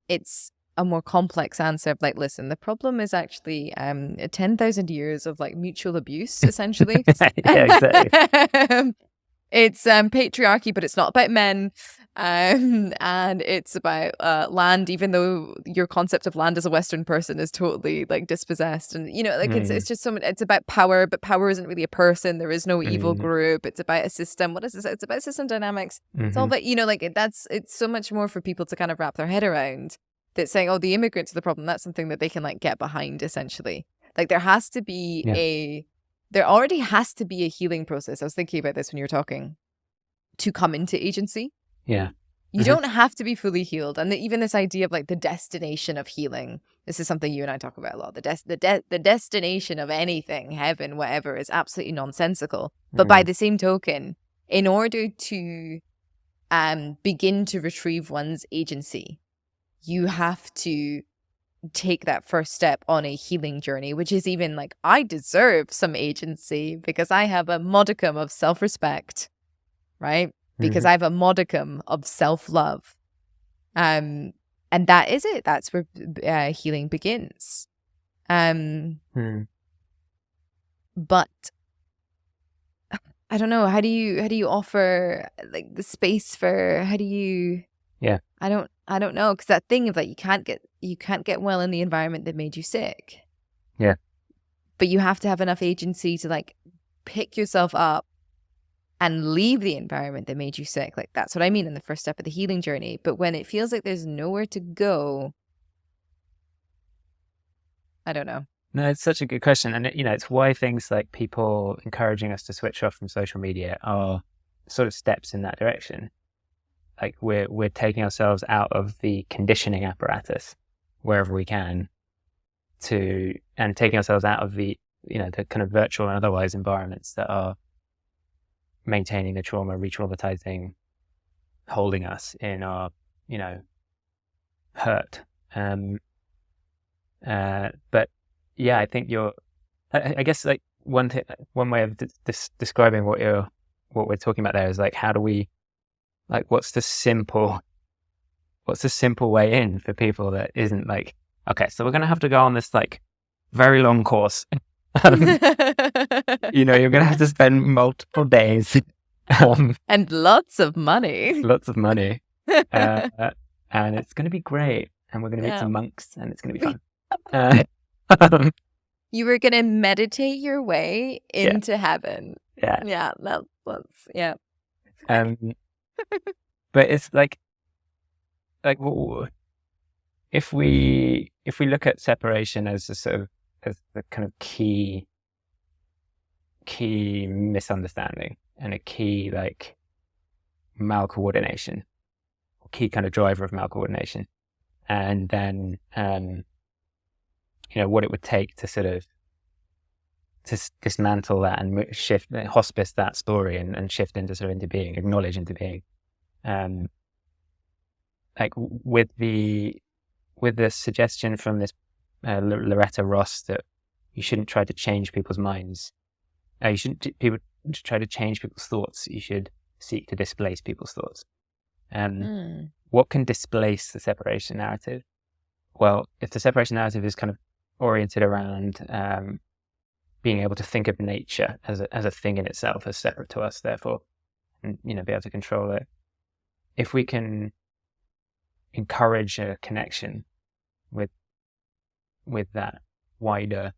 it's a more complex answer of like, listen, the problem is actually 10,000 years of like mutual abuse, essentially. Yeah, exactly. It's patriarchy, but it's not about men. And it's about land, even though your concept of land as a Western person is totally like dispossessed. And, you know, like it's just so much, it's about power, but power isn't really a person. There is no evil group. It's about a system. What is this? It's about system dynamics. It's all about, you know, like it's so much more for people to kind of wrap their head around, that saying, oh, the immigrants are the problem. That's something that they can like get behind, essentially. Like there has to be there already has to be a healing process. I was thinking about this when you were talking, to come into agency. Yeah. You don't have to be fully healed. And even this idea of like the destination of healing, this is something you and I talk about a lot. The destination of anything, heaven, whatever, is absolutely nonsensical. But by the same token, in order to begin to retrieve one's agency, you have to take that first step on a healing journey, which is even like, I deserve some agency because I have a modicum of self-respect, right? Because I have a modicum of self-love. And that is it. That's where healing begins. But I don't know, how do you offer like the space for, how do you I don't know, because that thing of like you can't get well in the environment that made you sick. Yeah. But you have to have enough agency to like pick yourself up and leave the environment that made you sick. Like that's what I mean in the first step of the healing journey. But when it feels like there's nowhere to go, I don't know. No, it's such a good question. And, you know, it's why things like people encouraging us to switch off from social media are sort of steps in that direction. Like we're taking ourselves out of the conditioning apparatus wherever we can and taking ourselves out of the, you know, the kind of virtual and otherwise environments that are maintaining the trauma, re-traumatizing, holding us in our, you know, hurt. But yeah, I think I guess like one way of describing what we're talking about there is like, how do we, like, what's the simple way in for people that isn't like, okay, so we're going to have to go on this like very long course. You know, you're going to have to spend multiple days. And lots of money. And it's going to be great. And we're going to meet some monks and it's going to be fun. You were going to meditate your way into heaven. Yeah. Yeah. Yeah. But it's like if we look at separation as a sort of, as the kind of key misunderstanding and a key like malcoordination, key kind of driver of malcoordination, and then you know, what it would take to sort of to dismantle that and shift, hospice that story and shift into sort of into being, acknowledge into being. Like with the suggestion from this Loretta Ross that you shouldn't try to change people's minds. You shouldn't try to change people's thoughts. You should seek to displace people's thoughts. What can displace the separation narrative? Well, if the separation narrative is kind of oriented around being able to think of nature as a thing in itself, as separate to us, therefore, and, you know, be able to control it. If we can encourage a connection with that wider,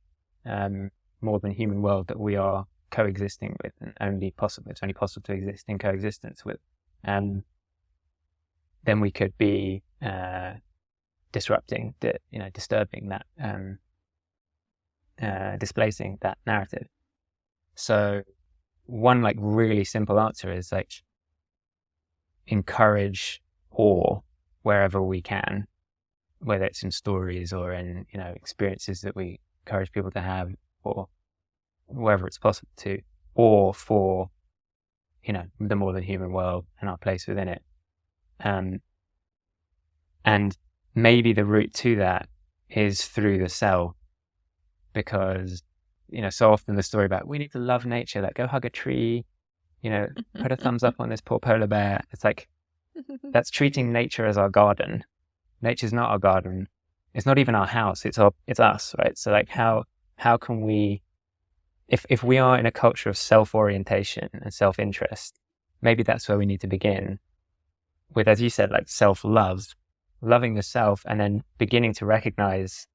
more than human world that we are coexisting with, and it's only possible to exist in coexistence with, then we could be disturbing that, displacing that narrative. So one like really simple answer is like encourage awe wherever we can, whether it's in stories or in, you know, experiences that we encourage people to have, or wherever it's possible to, or for, you know, the more than human world and our place within it. And maybe the route to that is through the cell, because, you know, so often the story about we need to love nature, like go hug a tree, put a thumbs up on this poor polar bear. It's like, that's treating nature as our garden. Nature's not our garden. It's not even our house. It's us, right? So like, how can we, if we are in a culture of self-orientation and self-interest, maybe that's where we need to begin with, as you said, like self-love, loving the self, and then beginning to recognize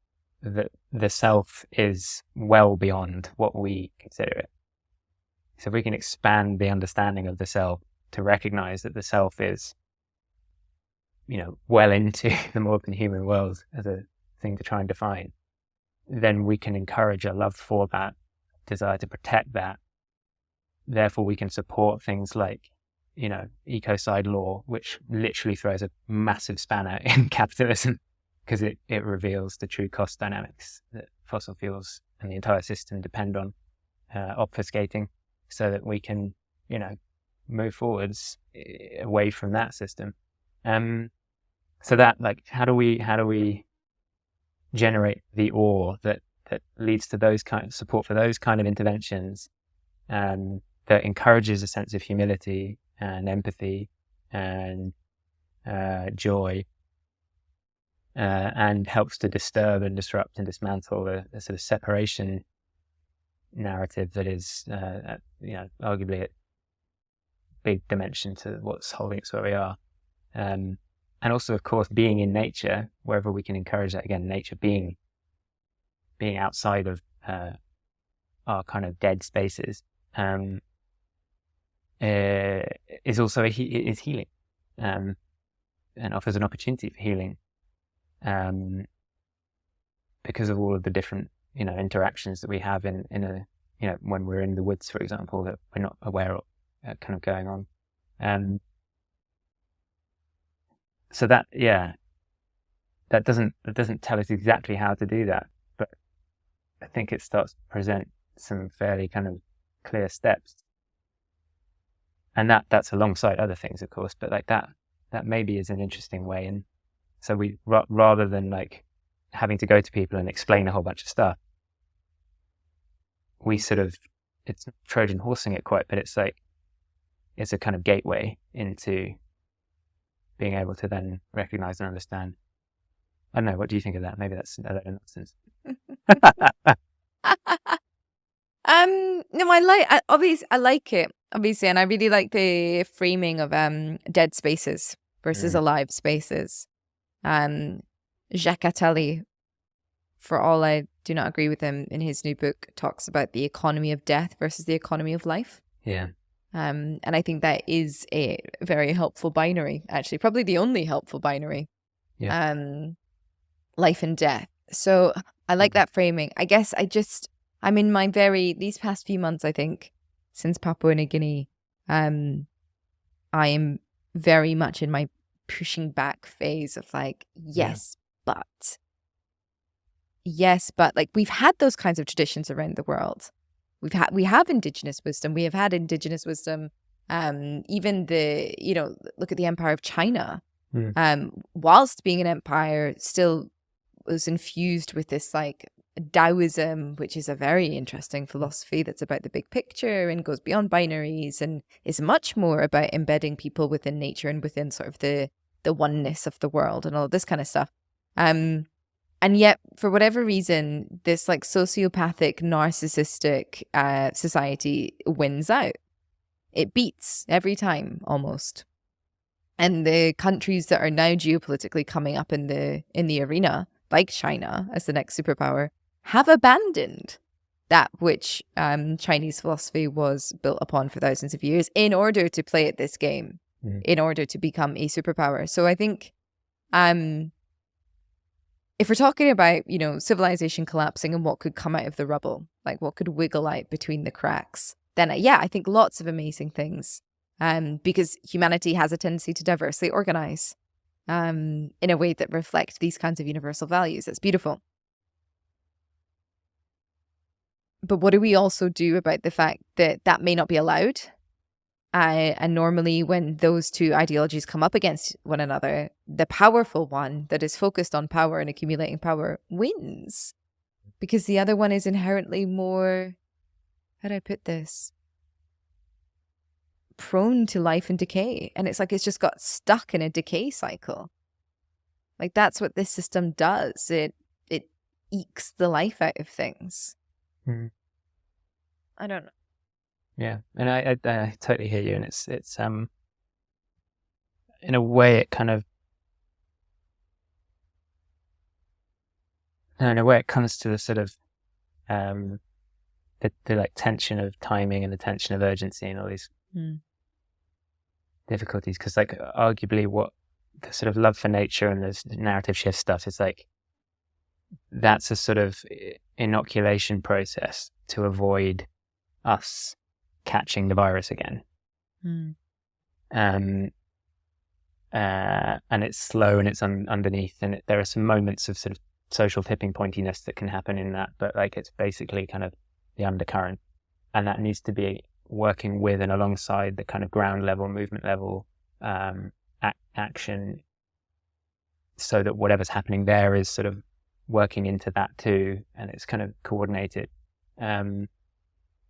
that the self is well beyond what we consider it. So if we can expand the understanding of the self to recognize that the self is, well into the more than human world as a thing to try and define, then we can encourage a love for that, desire to protect that. Therefore, we can support things like, ecocide law, which literally throws a massive spanner in capitalism because it reveals the true cost dynamics that fossil fuels and the entire system depend on obfuscating, so that we can, move forwards away from that system. So that, like, how do we generate the awe that leads to those kind of support for those kind of interventions, that encourages a sense of humility and empathy and joy, and helps to disturb and disrupt and dismantle the sort of separation narrative that is, arguably a big dimension to what's holding us where we are. And also, of course, being in nature, wherever we can encourage that, again, nature being outside of our kind of dead spaces, is also is healing, and offers an opportunity for healing, because of all of the different interactions that we have in a when we're in the woods, for example, that we're not aware of kind of going on. So that doesn't tell us exactly how to do that, but I think it starts to present some fairly kind of clear steps, and that's alongside other things, of course, but like that maybe is an interesting way. And so we rather than like having to go to people and explain a whole bunch of stuff, we sort of, it's Trojan horsing it quite, but it's like, it's a kind of gateway into being able to then recognize and understand. I don't know, what do you think of that? Maybe that's a lot of nonsense. No, I like it, obviously, and I really like the framing of dead spaces versus alive spaces. Jacques Attali, for all I do not agree with him, in his new book talks about the economy of death versus the economy of life. Yeah. And I think that is a very helpful binary, actually, probably the only helpful binary. Yeah. Life and death. So I like that framing. I guess I'm in my these past few months, I think, since Papua New Guinea, I am very much in my pushing back phase of like, yes, but like, we've had those kinds of traditions around the world. We have indigenous wisdom. We have had indigenous wisdom. Even look at the Empire of China. Whilst being an empire, still was infused with this like Taoism, which is a very interesting philosophy that's about the big picture and goes beyond binaries and is much more about embedding people within nature and within sort of the oneness of the world and all of this kind of stuff. And yet, for whatever reason, this like sociopathic, narcissistic society wins out. It beats every time, almost. And the countries that are now geopolitically coming up in the arena, like China as the next superpower, have abandoned that which Chinese philosophy was built upon for thousands of years in order to play at this game, in order to become a superpower. So I think if we're talking about, civilization collapsing and what could come out of the rubble, like what could wiggle out between the cracks, then I think lots of amazing things, because humanity has a tendency to diversely organize in a way that reflects these kinds of universal values. It's beautiful. But what do we also do about the fact that that may not be allowed? And normally when those two ideologies come up against one another, the powerful one that is focused on power and accumulating power wins, because the other one is inherently more, how do I put this? prone to life and decay. And it's like it's just got stuck in a decay cycle. Like that's what this system does. It ekes the life out of things. I don't know. Yeah, and I totally hear you, and it's in a way it kind of, in a way it comes to the sort of the like tension of timing and the tension of urgency and all these difficulties, because like arguably what the sort of love for nature and the narrative shift stuff is like, that's a sort of inoculation process to avoid us catching the virus again. And it's slow and it's underneath, and there are some moments of sort of social tipping pointiness that can happen in that, but like it's basically kind of the undercurrent, and that needs to be working with and alongside the kind of ground level, movement level action, so that whatever's happening there is sort of working into that too, and it's kind of coordinated.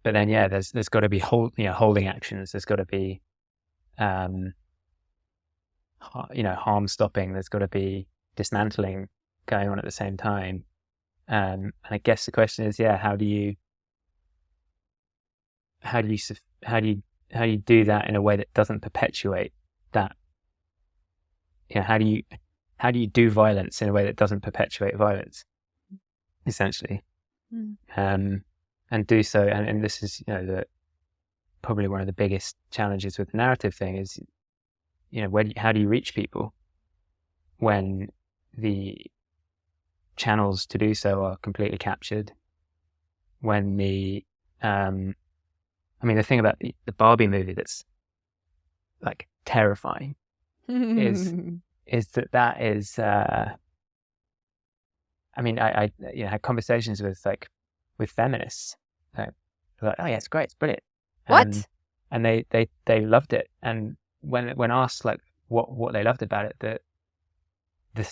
But then there's got to be holding actions. There's got to be harm stopping. There's got to be dismantling going on at the same time. And I guess the question is, how do you do that in a way that doesn't perpetuate that? How do you do violence in a way that doesn't perpetuate violence, essentially? And do so, and this is probably one of the biggest challenges with the narrative thing is, how do you reach people when the channels to do so are completely captured? When the thing about the Barbie movie that's like terrifying is that is I had conversations with feminists, like, oh yeah, it's great, it's brilliant. What? And they loved it. And when asked like what they loved about it,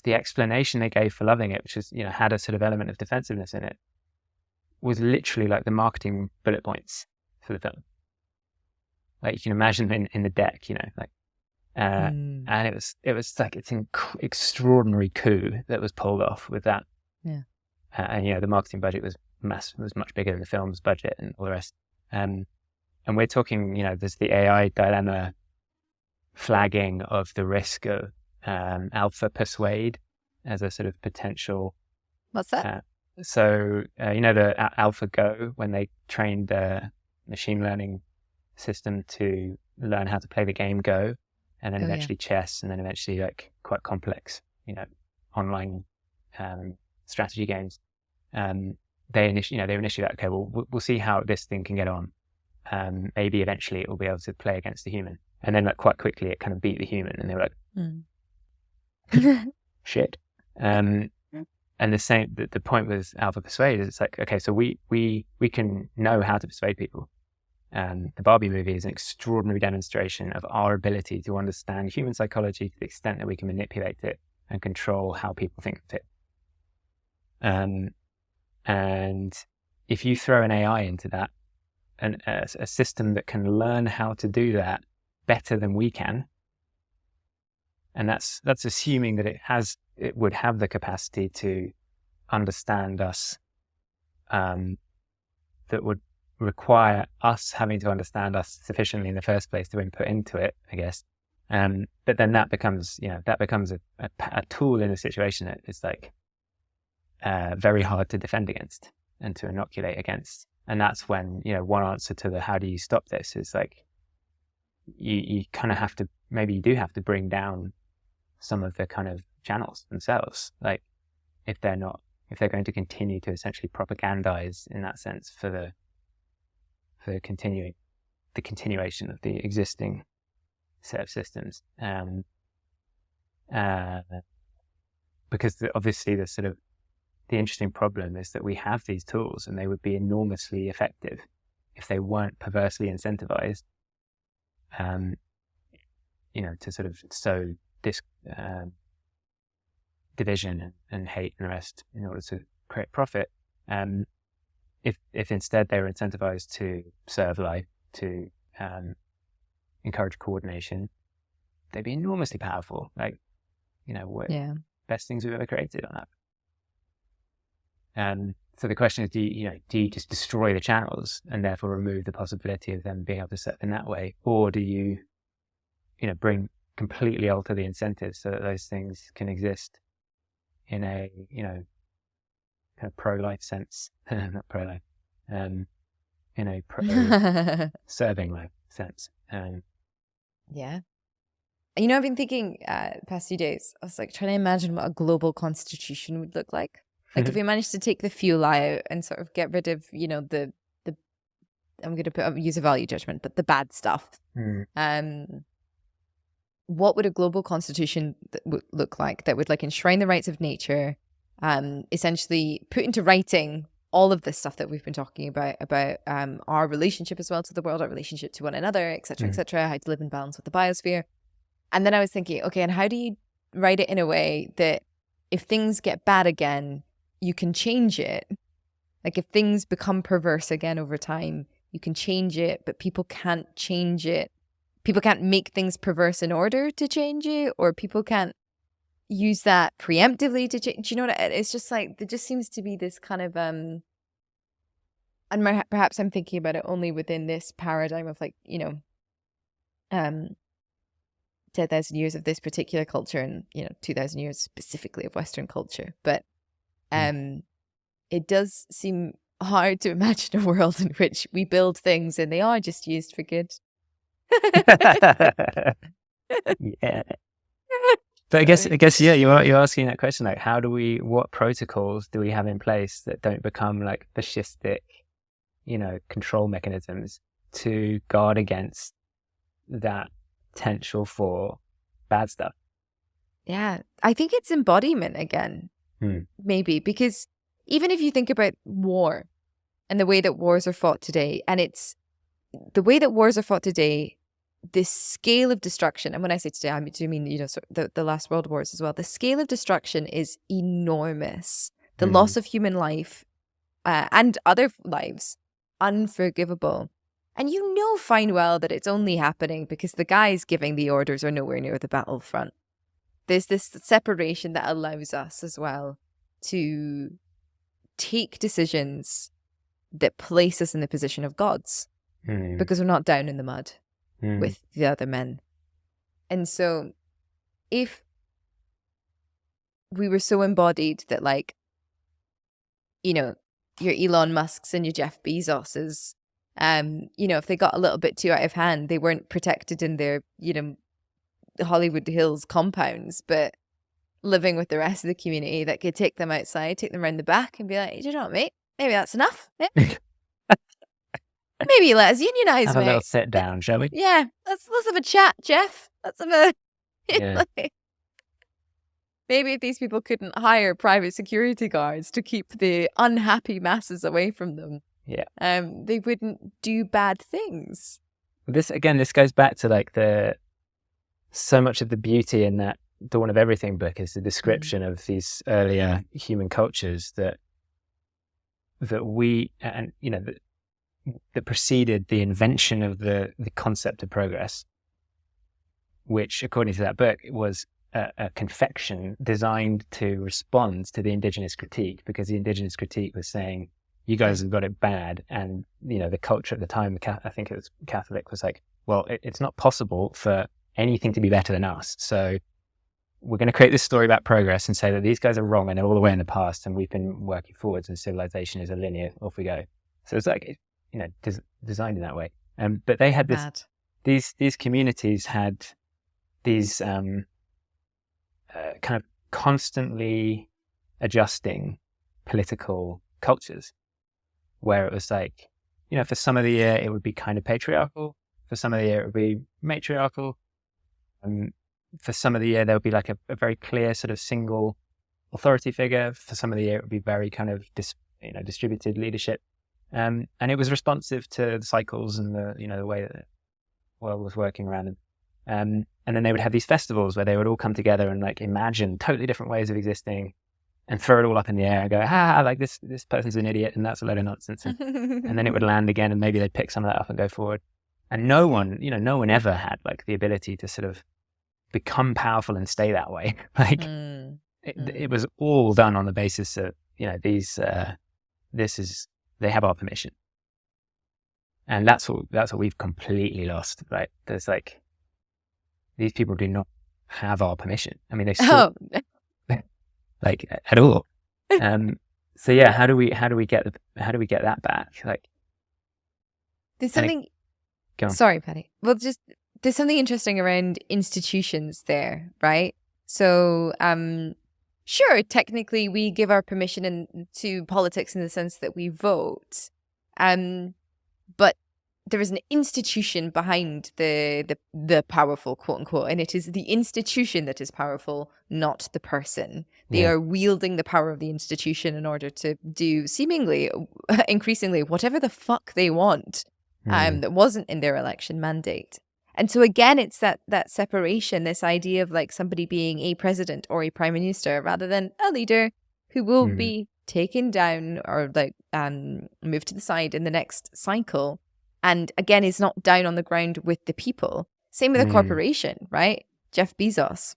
the explanation they gave for loving it, which was had a sort of element of defensiveness in it, was literally like the marketing bullet points for the film. Like you can imagine in the deck, and it was like it's an extraordinary coup that was pulled off with that. Yeah. And the marketing budget was much bigger than the film's budget and all the rest. And we're talking, there's the AI dilemma flagging of the risk of alpha persuade as a sort of potential. What's that? So the AlphaGo, when they trained the machine learning system to learn how to play the game Go, and then eventually chess, and then eventually like quite complex, online strategy games. They were initially like, okay, well, we'll see how this thing can get on. Maybe eventually it will be able to play against the human. And then like quite quickly it kind of beat the human, and they were like, shit. And the point with alpha persuade is it's like, okay, so we can know how to persuade people. The Barbie movie is an extraordinary demonstration of our ability to understand human psychology to the extent that we can manipulate it and control how people think of it. And if you throw an AI into that, a system that can learn how to do that better than we can, and that's assuming that it would have the capacity to understand us, that would require us having to understand us sufficiently in the first place to input into it, I guess. But then that becomes a tool in a situation that is like very hard to defend against and to inoculate against. And that's when, one answer to the how do you stop this is like, you kind of have to, maybe you do have to bring down some of the kind of channels themselves. Like if they're going to continue to essentially propagandize in that sense for the continuation of the existing set of systems. Because obviously the interesting problem is that we have these tools and they would be enormously effective if they weren't perversely incentivized, to sort of sow division and hate and the rest in order to create profit. If instead they were incentivized to serve life, to encourage coordination, they'd be enormously powerful. Like, what best things we've ever created on that. So the question is, do you just destroy the channels and therefore remove the possibility of them being able to set in that way, or do you, completely alter the incentives so that those things can exist in a, kind of pro-life sense, not pro-life, in a pro-serving life sense. Yeah. I've been thinking past few days, I was like trying to imagine what a global constitution would look like. Like if we managed to take the fuel out and sort of get rid of, the I'm going to use a value judgment, but the bad stuff. What would a global constitution look like that would like enshrine the rights of nature, essentially put into writing all of this stuff that we've been talking about our relationship as well to the world, our relationship to one another, et cetera, how to live in balance with the biosphere. And then I was thinking, okay, and how do you write it in a way that if things get bad again, you can change it? Like if things become perverse again over time, you can change it, but people can't change it. People can't make things perverse in order to change it, or people can't use that preemptively to change. Do you know what? It's just like, there just seems to be this kind of, and perhaps I'm thinking about it only within this paradigm of like, 10,000 years of this particular culture and, 2,000 years specifically of Western culture. But it does seem hard to imagine a world in which we build things and they are just used for good. Yeah. But I guess, you're asking that question, like, what protocols do we have in place that don't become like fascistic, control mechanisms to guard against that potential for bad stuff? Yeah, I think it's embodiment again, maybe, because even if you think about war and the way that wars are fought today, and it's the way that wars are fought today, this scale of destruction, and when I say today, I do mean, the last world wars as well, the scale of destruction is enormous. The loss of human life and other lives, unforgivable. And fine well that it's only happening because the guys giving the orders are nowhere near the battlefront. There's this separation that allows us as well to take decisions that place us in the position of gods because we're not down in the mud with the other men. And so if we were so embodied that, like, your Elon Musks and your Jeff Bezoses, if they got a little bit too out of hand, they weren't protected in their, Hollywood Hills compounds, but living with the rest of the community that could take them outside, take them around the back and be like, you know what, mate? Maybe that's enough. Yeah? Maybe let us unionize, have mate. a little sit down, shall we? Yeah, let's have a chat, Jeff. Let's have a... Maybe if these people couldn't hire private security guards to keep the unhappy masses away from them, they wouldn't do bad things. This goes back to like so much of the beauty in that Dawn of Everything book is the description of these earlier human cultures that we, and that preceded the invention of the concept of progress, which according to that book was a confection designed to respond to the Indigenous Critique, because the Indigenous Critique was saying, you guys have got it bad. And, the culture at the time, I think it was Catholic, was like, well, it's not possible for anything to be better than us. So we're going to create this story about progress and say that these guys are wrong and they're all the way in the past and we've been working forwards and civilization is a linear, off we go. So it's like, designed in that way. But they had these communities had these kind of constantly adjusting political cultures, where it was like, for some of the year it would be kind of patriarchal, for some of the year it would be matriarchal, for some of the year there would be like a very clear sort of single authority figure, for some of the year it would be very kind of distributed leadership, and it was responsive to the cycles and the way that the world was working around them. And then they would have these festivals where they would all come together and like imagine totally different ways of existing and throw it all up in the air and go, like this person's an idiot and that's a load of nonsense. And then it would land again and maybe they'd pick some of that up and go forward. And no one ever had like the ability to sort of become powerful and stay that way. Like it was all done on the basis of, they have our permission. And that's what we've completely lost, right? There's like, these people do not have our permission. I mean, they still, like at all. So yeah, how do we get that back? Like, there's something. Sorry, Paddy. Well, just there's something interesting around institutions there, right? So, sure, technically we give our permission to politics in the sense that we vote, but there is an institution behind the powerful, quote unquote, and it is the institution that is powerful, not the person. They are wielding the power of the institution in order to do seemingly, increasingly, whatever the fuck they want, that wasn't in their election mandate. And so again, it's that separation, this idea of like somebody being a president or a prime minister rather than a leader who will be taken down or like moved to the side in the next cycle. And again, is not down on the ground with the people. Same with a corporation, right? Jeff Bezos,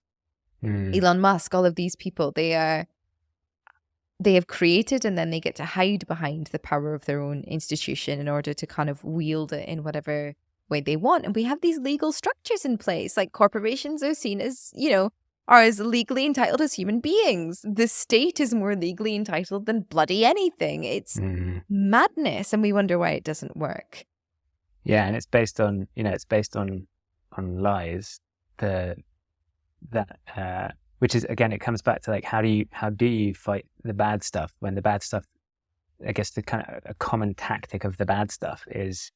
Elon Musk, all of these people, they have created, and then they get to hide behind the power of their own institution in order to kind of wield it in whatever way they want. And we have these legal structures in place. Like corporations are seen as, are as legally entitled as human beings. The state is more legally entitled than bloody anything. It's madness. And we wonder why it doesn't work. Yeah, and it's based on lies. Which is, again, it comes back to like how do you fight the bad stuff when the bad stuff, I guess the kind of a common tactic of the bad stuff is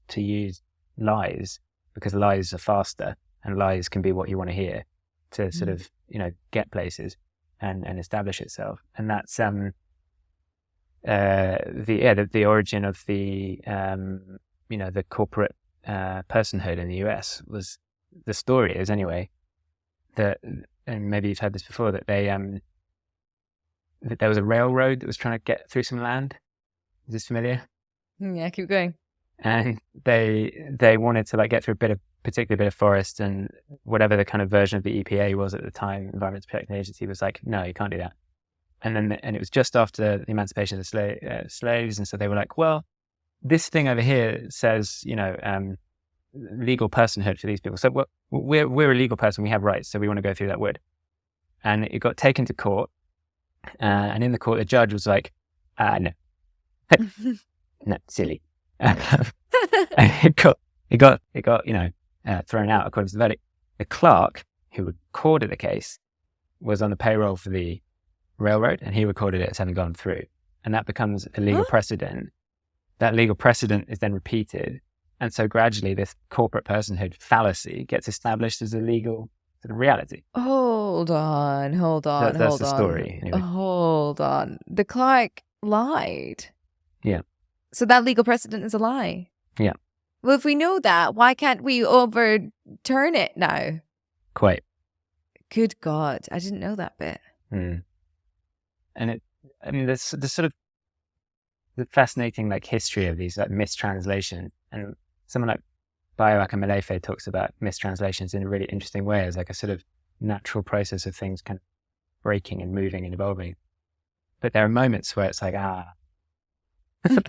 to use lies, because lies are faster and lies can be what you want to hear to sort of get places and establish itself. And that's the origin of the the corporate personhood in the US. Was the story is anyway that, and maybe you've heard this before, that they that there was a railroad that was trying to get through some land. Is this familiar? Yeah, keep going. And they wanted to like get through a particular bit of forest, and whatever the kind of version of the EPA was at the time, Environmental Protection Agency, was like, no, you can't do that. And it was just after the emancipation of the slaves, and so they were like, well, this thing over here says, legal personhood for these people. So we're a legal person. We have rights. So we want to go through that wood. And it got taken to court. And in the court, the judge was like, no, no, silly. And it got thrown out according to the verdict. The clerk who recorded the case was on the payroll for the railroad, and he recorded it as having gone through. And that becomes a legal precedent. That legal precedent is then repeated. And so gradually this corporate personhood fallacy gets established as a legal sort of reality. Hold on. That's the story. Anyway. Hold on. The clerk lied. Yeah. So that legal precedent is a lie. Yeah. Well, if we know that, why can't we overturn it now? Quite. Good God. I didn't know that bit. And there's sort of the fascinating like history of these like mistranslations, and someone like Bayo Akinmolefe talks about mistranslations in a really interesting way as like a sort of natural process of things kind of breaking and moving and evolving. But there are moments where it's like,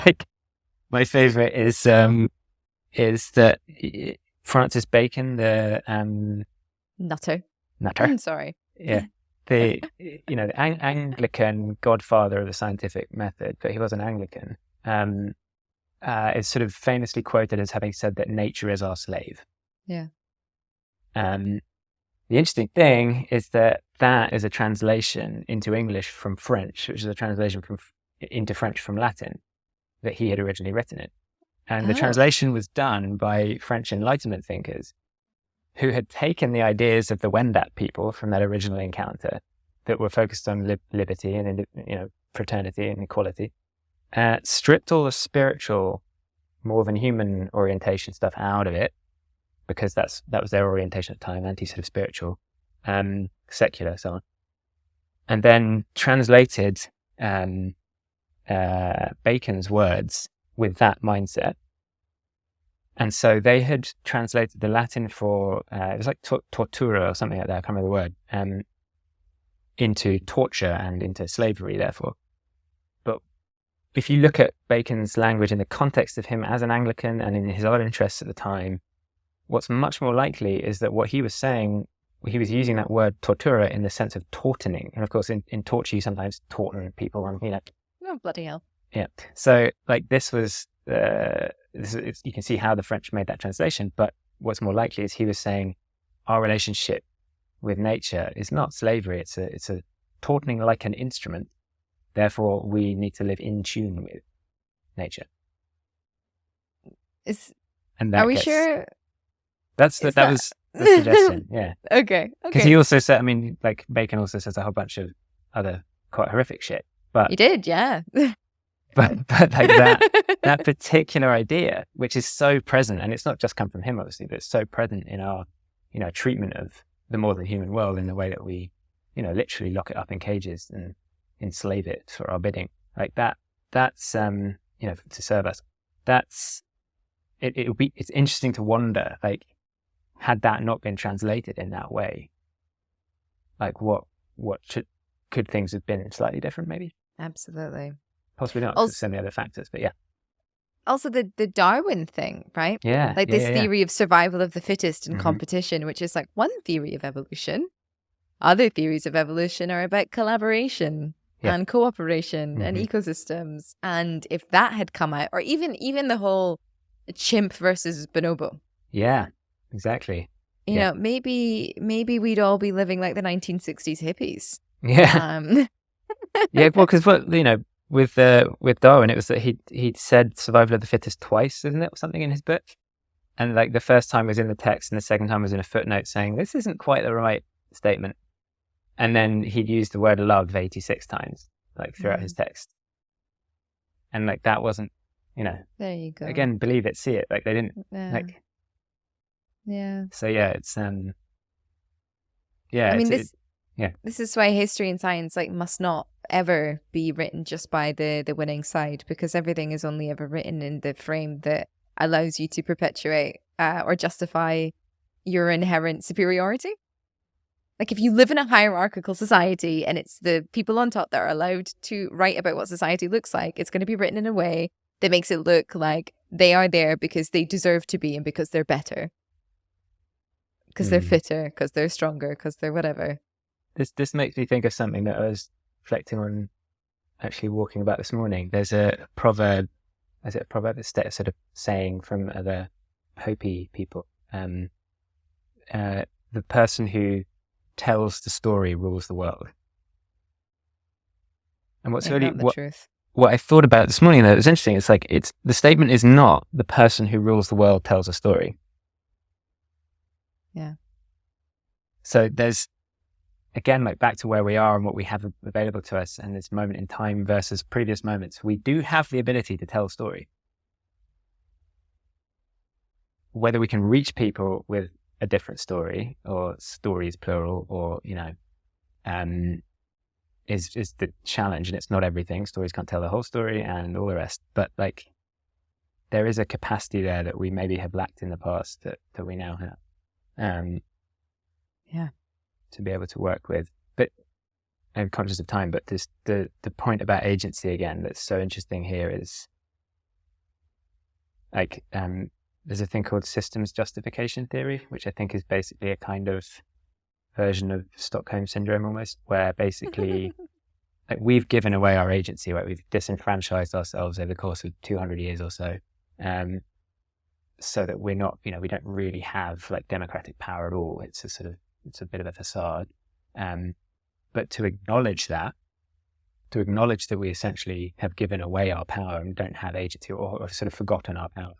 like my favorite is that Francis Bacon, the Nutter. I'm sorry. Yeah. The Anglican godfather of the scientific method, but he was an Anglican, is sort of famously quoted as having said that nature is our slave. Yeah. The interesting thing is that is a translation into English from French, which is a translation into French from Latin that he had originally written it. And the translation was done by French Enlightenment thinkers who had taken the ideas of the Wendat people from that original encounter that were focused on liberty and fraternity and equality, stripped all the spiritual, more than human orientation stuff out of it, because that was their orientation at the time, anti sort of spiritual, secular, so on, and then translated Bacon's words with that mindset, And so they had translated the Latin for, it was like tortura or something like that, I can't remember the word, into torture and into slavery, therefore. But if you look at Bacon's language in the context of him as an Anglican and in his own interests at the time, what's much more likely is that what he was saying, he was using that word tortura in the sense of tauntaining. And of course, in torture, you sometimes taunton people and, Oh, bloody hell. Yeah. So like this was, you can see how the French made that translation, but what's more likely is he was saying our relationship with nature is not slavery. It's a taunting like an instrument. Therefore, we need to live in tune with nature. Are we sure? That was the suggestion. Yeah. Okay. Because he also said, I mean, like Bacon also says a whole bunch of other quite horrific shit. But he did, yeah. but like that particular idea, which is so present, and it's not just come from him, obviously, but it's so present in our, treatment of the more than human world in the way that we, literally lock it up in cages and enslave it for our bidding. Like that's to serve us. It's interesting to wonder, like, had that not been translated in that way, like could things have been slightly different, maybe? Absolutely. Possibly not, because of so many other factors, but yeah. Also the Darwin thing, right? Yeah. Like this theory of survival of the fittest and competition, which is like one theory of evolution. Other theories of evolution are about collaboration and cooperation and ecosystems. And if that had come out, or even the whole chimp versus bonobo. Yeah, exactly. You know, maybe we'd all be living like the 1960s hippies. Yeah. Yeah, well, because with Darwin, it was that he'd said survival of the fittest twice, isn't it, or something in his book? And like the first time was in the text and the second time was in a footnote saying this isn't quite the right statement. And then he'd used the word love 86 times, like throughout his text. And like that wasn't, there you go. Again, believe it, see it. Like they didn't Yeah. So yeah, it's I mean, this is why history and science must not ever be written just by the winning side, because everything is only ever written in the frame that allows you to perpetuate or justify your inherent superiority. Like if you live in a hierarchical society and it's the people on top that are allowed to write about what society looks like, it's going to be written in a way that makes it look like they are there because they deserve to be and because they're better. Because they're fitter, because they're stronger, because they're whatever. This makes me think of something that I was reflecting on actually walking about this morning. There's a proverb, it's a sort of saying from other Hopi people. The person who tells the story rules the world. And what's really what I thought about this morning, though, it's interesting. It's like the statement is not the person who rules the world tells a story. Yeah. So there's, again, like back to where we are and what we have available to us and this moment in time versus previous moments, we do have the ability to tell a story. Whether we can reach people with a different story or stories plural or, is the challenge, and it's not everything. Stories can't tell the whole story and all the rest, but like there is a capacity there that we maybe have lacked in the past that we now have. To be able to work with, but I'm conscious of time, but this, the point about agency again, that's so interesting here is like, there's a thing called systems justification theory, which I think is basically a kind of version of Stockholm syndrome almost, where basically like we've given away our agency, right? We've disenfranchised ourselves over the course of 200 years or so. So that we're not, we don't really have like democratic power at all. It's a bit of a facade. But to acknowledge that we essentially have given away our power and don't have agency or sort of forgotten our power,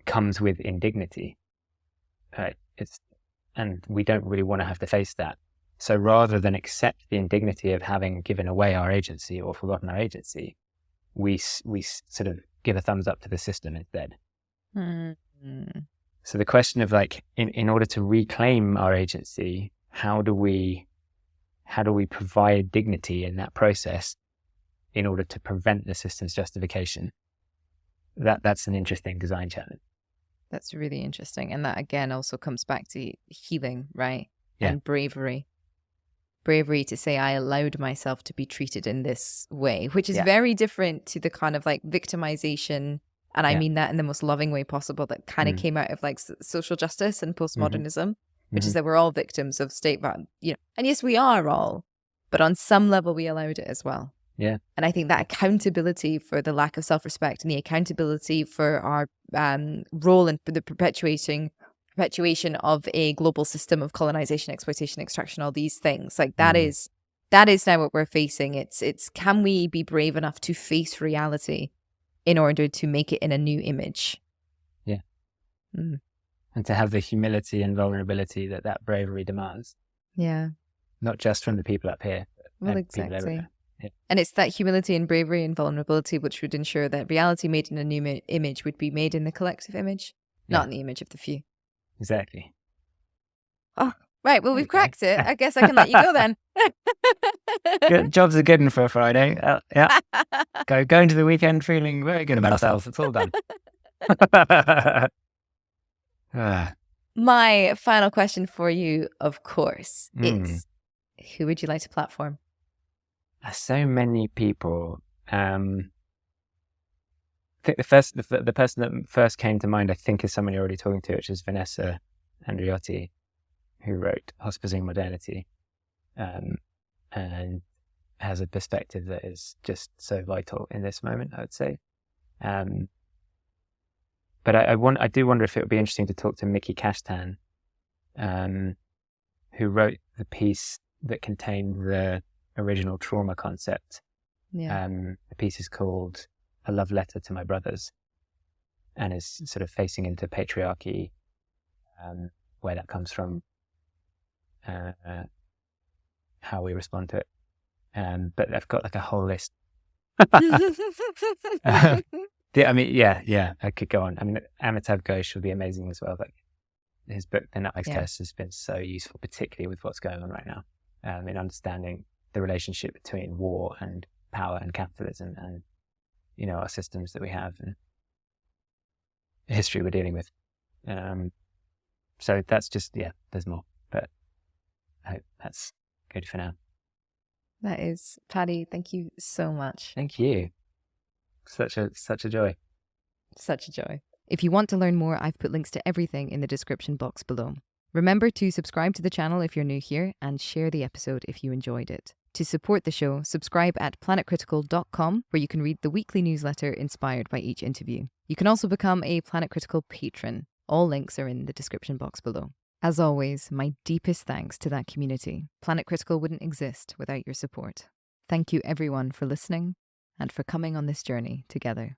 comes with indignity. And we don't really want to have to face that. So rather than accept the indignity of having given away our agency or forgotten our agency, we sort of give a thumbs up to the system instead. Mm-hmm. So the question of like, in order to reclaim our agency, how do we provide dignity in that process in order to prevent the system's justification? that's an interesting design challenge. That's really interesting. And that, again, also comes back to healing, right? Yeah. And bravery. Bravery to say, I allowed myself to be treated in this way, which is very different to the kind of like victimization. And I mean that in the most loving way possible, that kind of came out of like social justice and postmodernism, which is that we're all victims of state, and yes, we are all, but on some level we allowed it as well. Yeah. And I think that accountability for the lack of self-respect and the accountability for our role in the perpetuation of a global system of colonization, exploitation, extraction, all these things, like that is now what we're facing. It's can we be brave enough to face reality in order to make it in a new image? Yeah. And to have the humility and vulnerability that bravery demands. Yeah. Not just from the people up here. Well, exactly. Yeah. And it's that humility and bravery and vulnerability which would ensure that reality made in a new image would be made in the collective image, not in the image of the few. Exactly. Oh, right. Well, we've cracked it. I guess I can let you go then. Good. Jobs are good one for a Friday. Yeah. Go into the weekend feeling very good about ourselves. It's all done. My final question for you, of course, is who would you like to platform? So many people. I think the person that first came to mind, I think, is someone you're already talking to, which is Vanessa Andriotti, who wrote Hospicing Modernity, and has a perspective that is just so vital in this moment, I would say. But I do wonder if it would be interesting to talk to Mickey Kashtan, who wrote the piece that contained the original trauma concept. Yeah. The piece is called A Love Letter to My Brothers, and is sort of facing into patriarchy, where that comes from, how we respond to it. But I've got like a whole list. I could go on. I mean, Amitav Ghosh would be amazing as well. But his book, The Nutmeg Test, has been so useful, particularly with what's going on right now, in understanding the relationship between war and power and capitalism, and our systems that we have and the history we're dealing with. So that's just there's more, but I hope that's good for now. That is, Paddy. Thank you so much. Thank you. Such a joy. Such a joy. If you want to learn more, I've put links to everything in the description box below. Remember to subscribe to the channel if you're new here, and share the episode if you enjoyed it. To support the show, subscribe at planetcritical.com, where you can read the weekly newsletter inspired by each interview. You can also become a Planet Critical patron. All links are in the description box below. As always, my deepest thanks to that community. Planet Critical wouldn't exist without your support. Thank you everyone for listening and for coming on this journey together.